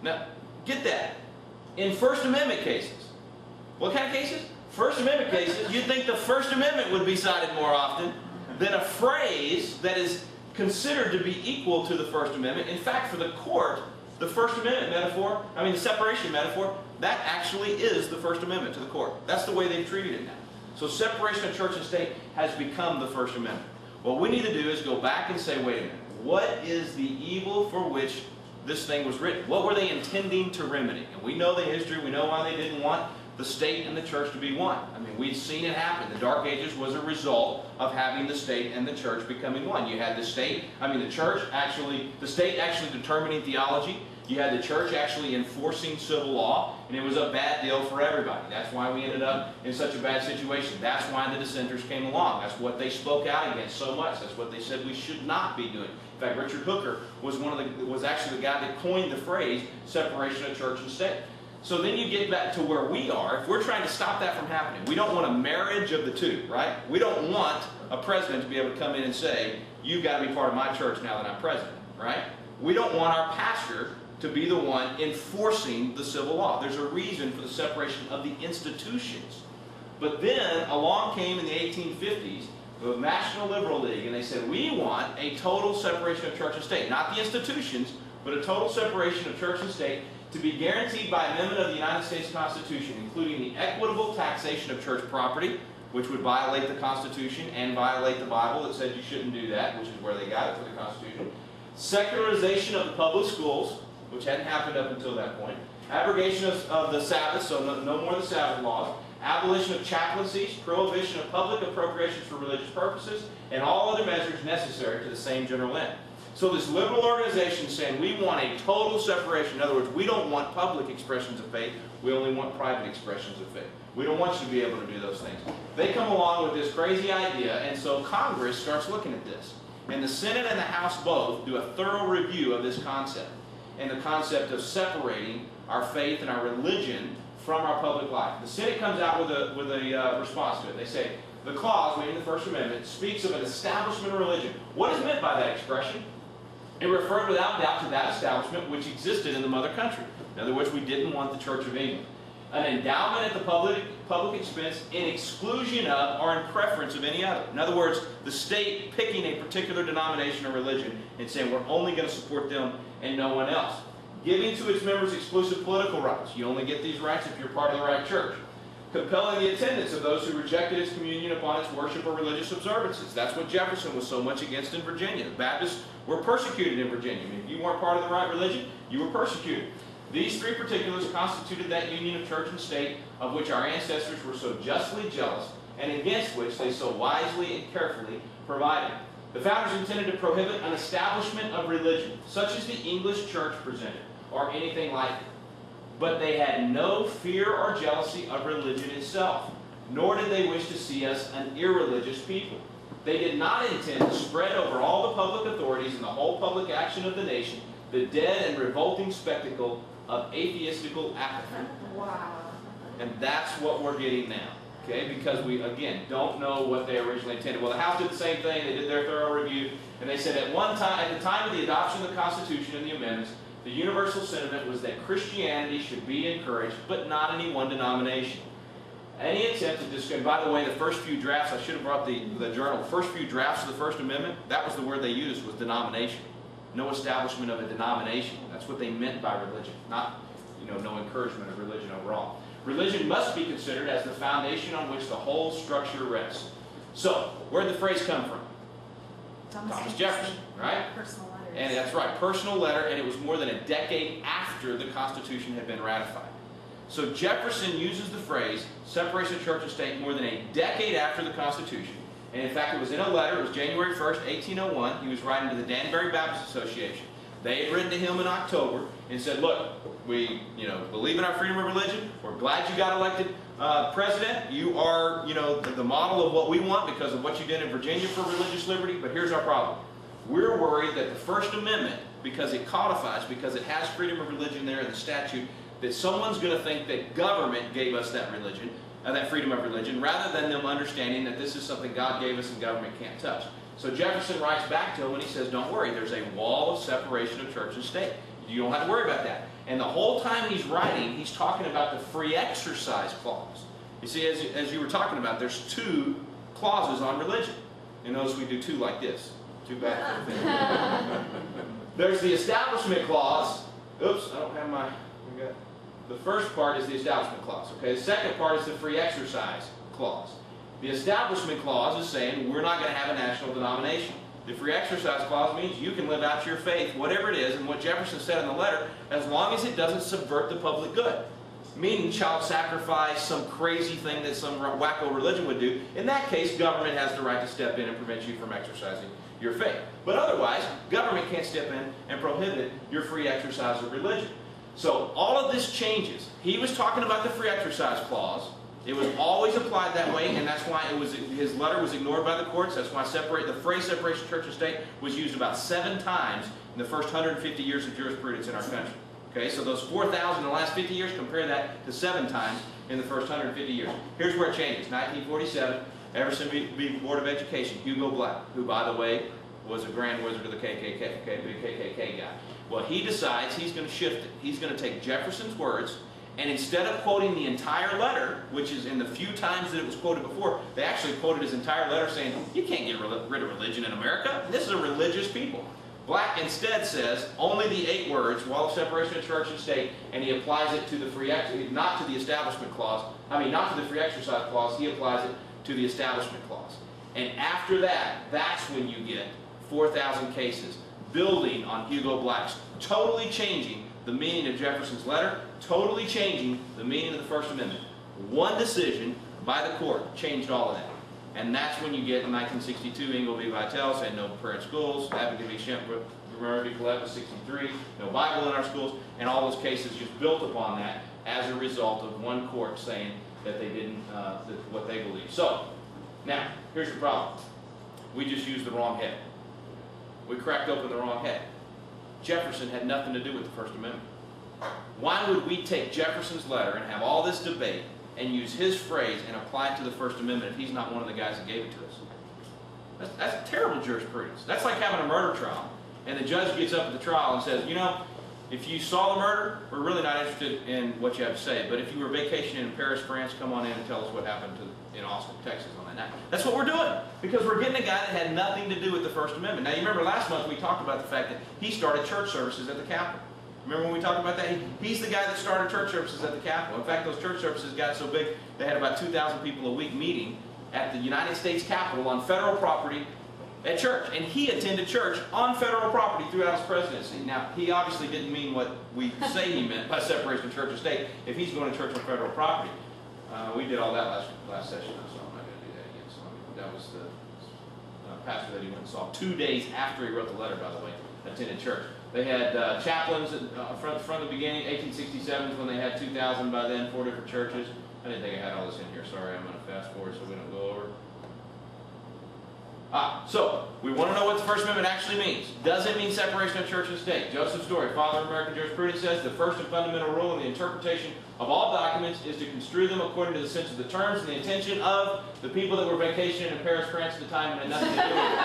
Now, get that. In First Amendment cases. What kind of cases? First Amendment cases, you'd think the First Amendment would be cited more often than a phrase that is considered to be equal to the First Amendment. In fact, for the court, the First Amendment metaphor, the separation metaphor, that actually is the First Amendment to the court. That's the way they've treated it now. So separation of church and state has become the First Amendment. What we need to do is go back and say, wait a minute, what is the evil for which this thing was written? What were they intending to remedy? And we know the history, we know why they didn't want the state and the church to be one. We've seen it happen. The Dark Ages was a result of having the state and the church becoming one. You had the state, the state actually determining theology. You had the church actually enforcing civil law, and it was a bad deal for everybody. That's why we ended up in such a bad situation. That's why the dissenters came along. That's what they spoke out against so much. That's what they said we should not be doing. In fact, Richard Hooker was actually the guy that coined the phrase separation of church and state. So then you get back to where we are. If we're trying to stop that from happening, we don't want a marriage of the two, right? We don't want a president to be able to come in and say, you've got to be part of my church now that I'm president, right? We don't want our pastor to be the one enforcing the civil law. There's a reason for the separation of the institutions. But then along came in the 1850s the National Liberal League, and they said, we want a total separation of church and state. Not the institutions, but a total separation of church and state to be guaranteed by amendment of the United States Constitution, including the equitable taxation of church property, which would violate the Constitution and violate the Bible that said you shouldn't do that, which is where they got it for the Constitution. Secularization of the public schools, which hadn't happened up until that point. Abrogation of the Sabbath, so no more of the Sabbath laws. Abolition of chaplaincies, prohibition of public appropriations for religious purposes, and all other measures necessary to the same general end. So this liberal organization is saying we want a total separation. In other words, we don't want public expressions of faith. We only want private expressions of faith. We don't want you to be able to do those things. They come along with this crazy idea, and so Congress starts looking at this. And the Senate and the House both do a thorough review of this concept, and the concept of separating our faith and our religion from our public life. The Senate comes out with a response to it. They say, the clause, meaning the First Amendment, speaks of an establishment of religion. What is meant by that expression? It referred without doubt to that establishment which existed in the mother country. In other words, we didn't want the Church of England. An endowment at the public expense in exclusion of or in preference of any other. In other words, the state picking a particular denomination or religion and saying we're only going to support them and no one else. Giving to its members exclusive political rights. You only get these rights if you're part of the right church. Compelling the attendance of those who rejected its communion upon its worship or religious observances. That's what Jefferson was so much against in Virginia. The Baptists were persecuted in Virginia. If you weren't part of the right religion, you were persecuted. These three particulars constituted that union of church and state of which our ancestors were so justly jealous and against which they so wisely and carefully provided. The founders intended to prohibit an establishment of religion, such as the English church presented, or anything like it. But they had no fear or jealousy of religion itself, nor did they wish to see us an irreligious people. They did not intend to spread over all the public authorities and the whole public action of the nation the dead and revolting spectacle of atheistical apathy. Wow. And that's what we're getting now, okay? Because we, again, don't know what they originally intended. Well, the House did the same thing. They did their thorough review, and they said at the time of the adoption of the Constitution and the amendments, the universal sentiment was that Christianity should be encouraged, but not any one denomination. Any attempt to discuss, and by the way, the first few drafts, I should have brought the journal, the first few drafts of the First Amendment, that was the word they used, was denomination. No establishment of a denomination. That's what they meant by religion, not, no encouragement of religion overall. Religion must be considered as the foundation on which the whole structure rests. So, where did the phrase come from? Thomas Jefferson, right? Personal letters. And that's right, personal letter, and it was more than a decade after the Constitution had been ratified. So Jefferson uses the phrase separation of church and state more than a decade after the Constitution. And in fact, it was in a letter. It was January 1st, 1801. He was writing to the Danbury Baptist Association. They had written to him in October and said, look, we believe in our freedom of religion. We're glad you got elected president. You are the model of what we want because of what you did in Virginia for religious liberty. But here's our problem. We're worried that the First Amendment, because it codifies, because it has freedom of religion there in the statute, that someone's going to think that government gave us that religion. that freedom of religion, rather than them understanding that this is something God gave us and government can't touch. So Jefferson writes back to him and he says, don't worry, there's a wall of separation of church and state. You don't have to worry about that. And the whole time he's writing, he's talking about the free exercise clause. You see, as you were talking about, there's 2 clauses on religion. And notice we do 2 like this. Too bad. There's the establishment clause. Oops, I don't have my... The first part is the establishment clause. Okay, the second part is the free exercise clause. The establishment clause is saying we're not going to have a national denomination. The free exercise clause means you can live out your faith, whatever it is, and what Jefferson said in the letter, as long as it doesn't subvert the public good. Meaning child sacrifice, some crazy thing that some wacko religion would do. In that case, government has the right to step in and prevent you from exercising your faith. But otherwise, government can't step in and prohibit your free exercise of religion. So all of this changes. He was talking about the free exercise clause. It was always applied that way, and that's why his letter was ignored by the courts. That's why the phrase separation of church and state was used about 7 times in the first 150 years of jurisprudence in our country. Okay, so those 4,000 in the last 50 years, compare that to 7 times in the first 150 years. Here's where it changes. 1947, Everson Beach Board of Education, Hugo Black, who, by the way, was a grand wizard of the KKK, okay, big KKK guy. Well, he decides he's going to shift it. He's going to take Jefferson's words, and instead of quoting the entire letter, which is in the few times that it was quoted before, they actually quoted his entire letter saying, you can't get rid of religion in America. This is a religious people. Black instead says only the 8 words, wall of separation of church and state, and he applies it to the not to the establishment clause. Not to the free exercise clause. He applies it to the establishment clause. And after that, that's when you get 4,000 cases building on Hugo Black's, totally changing the meaning of Jefferson's letter, totally changing the meaning of the First Amendment. One decision by the court changed all of that. And that's when you get in 1962, Ingle v. Vitale saying no prayer in schools, Abigail v. Murray v. Collette was 63, no Bible in our schools, and all those cases just built upon that as a result of one court saying that they didn't, what they believe. So, now, here's the problem. We just used the wrong head. We cracked open the wrong head. Jefferson had nothing to do with the First Amendment. Why would we take Jefferson's letter and have all this debate and use his phrase and apply it to the First Amendment if he's not one of the guys that gave it to us? That's terrible jurisprudence. That's like having a murder trial, and the judge gets up at the trial and says, you know, if you saw the murder, we're really not interested in what you have to say, but if you were vacationing in Paris, France, come on in and tell us what happened in Austin, Texas on that night. That's what we're doing, because we're getting a guy that had nothing to do with the First Amendment. Now, you remember last month we talked about the fact that he started church services at the Capitol. Remember when we talked about that? He's the guy that started church services at the Capitol. In fact, those church services got so big, they had about 2,000 people a week meeting at the United States Capitol on federal property at church. And he attended church on federal property throughout his presidency. Now, he obviously didn't mean what we say he meant by separation of church and state if he's going to church on federal property. We did all that last session, so I'm not going to do that again. So that was the pastor that he went and saw 2 days after he wrote the letter, by the way, attended church. They had chaplains from the beginning. 1867 is when they had 2,000 by then, 4 different churches. I didn't think I had all this in here. Sorry, I'm going to fast forward so we don't go over. So, we want to know what the First Amendment actually means. Does it mean separation of church and state? Joseph Story, father of American jurisprudence, says the first and fundamental rule in the interpretation of all documents is to construe them according to the sense of the terms and the intention of the people that were vacationing in Paris, France at the time and had nothing to do with it.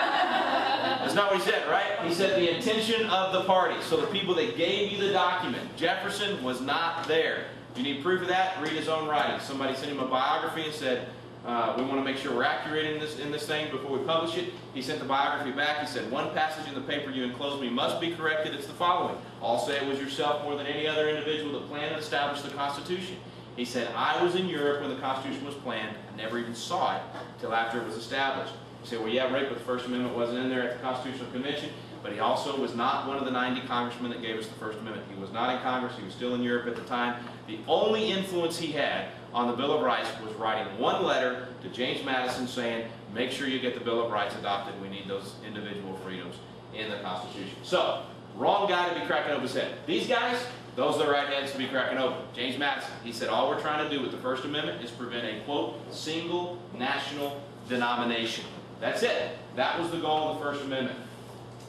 That's not what he said, right? He said the intention of the parties. So the people that gave you the document. Jefferson was not there. If you need proof of that, read his own writings. Somebody sent him a biography and said, we want to make sure we're accurate in this thing before we publish it. He sent the biography back. He said, one passage in the paper you enclosed me must be corrected. It's the following. I'll say it was yourself more than any other individual that planned and established the Constitution. He said, I was in Europe when the Constitution was planned. I never even saw it until after it was established. You say, well, yeah, right, but the First Amendment wasn't in there at the Constitutional Convention. But he also was not one of the 90 congressmen that gave us the First Amendment. He was not in Congress. He was still in Europe at the time. The only influence he had on the Bill of Rights was writing one letter to James Madison saying, make sure you get the Bill of Rights adopted. We need those individual freedoms in the Constitution. So, wrong guy to be cracking open his head. These guys, those are the right heads to be cracking open. James Madison, he said, all we're trying to do with the First Amendment is prevent a, quote, single national denomination. That's it. That was the goal of the First Amendment.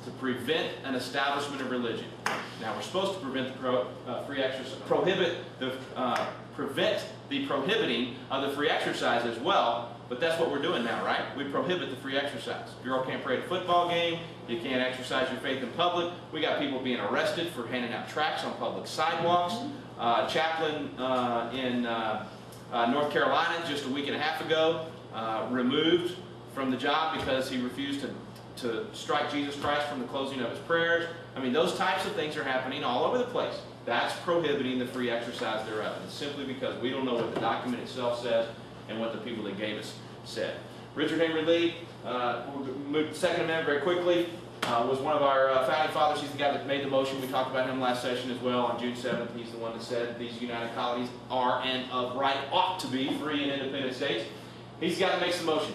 to prevent an establishment of religion. Now we're supposed to prevent the prevent the prohibiting of the free exercise as well, but that's what we're doing now, right? We prohibit the free exercise. A girl can't pray at a football game. You can't exercise your faith in public. We got people being arrested for handing out tracts on public sidewalks. Chaplain in North Carolina just a week and a half ago removed from the job because he refused to strike Jesus Christ from the closing of his prayers. I mean, those types of things are happening all over the place. That's prohibiting the free exercise thereof. It's simply because we don't know what the document itself says and what the people that gave us said. Richard Henry Lee, Second Amendment very quickly, was one of our founding fathers. He's the guy that made the motion. We talked about him last session as well on June 7th. He's the one that said these United Colonies are and of right ought to be free and independent states. He's got to make some motion.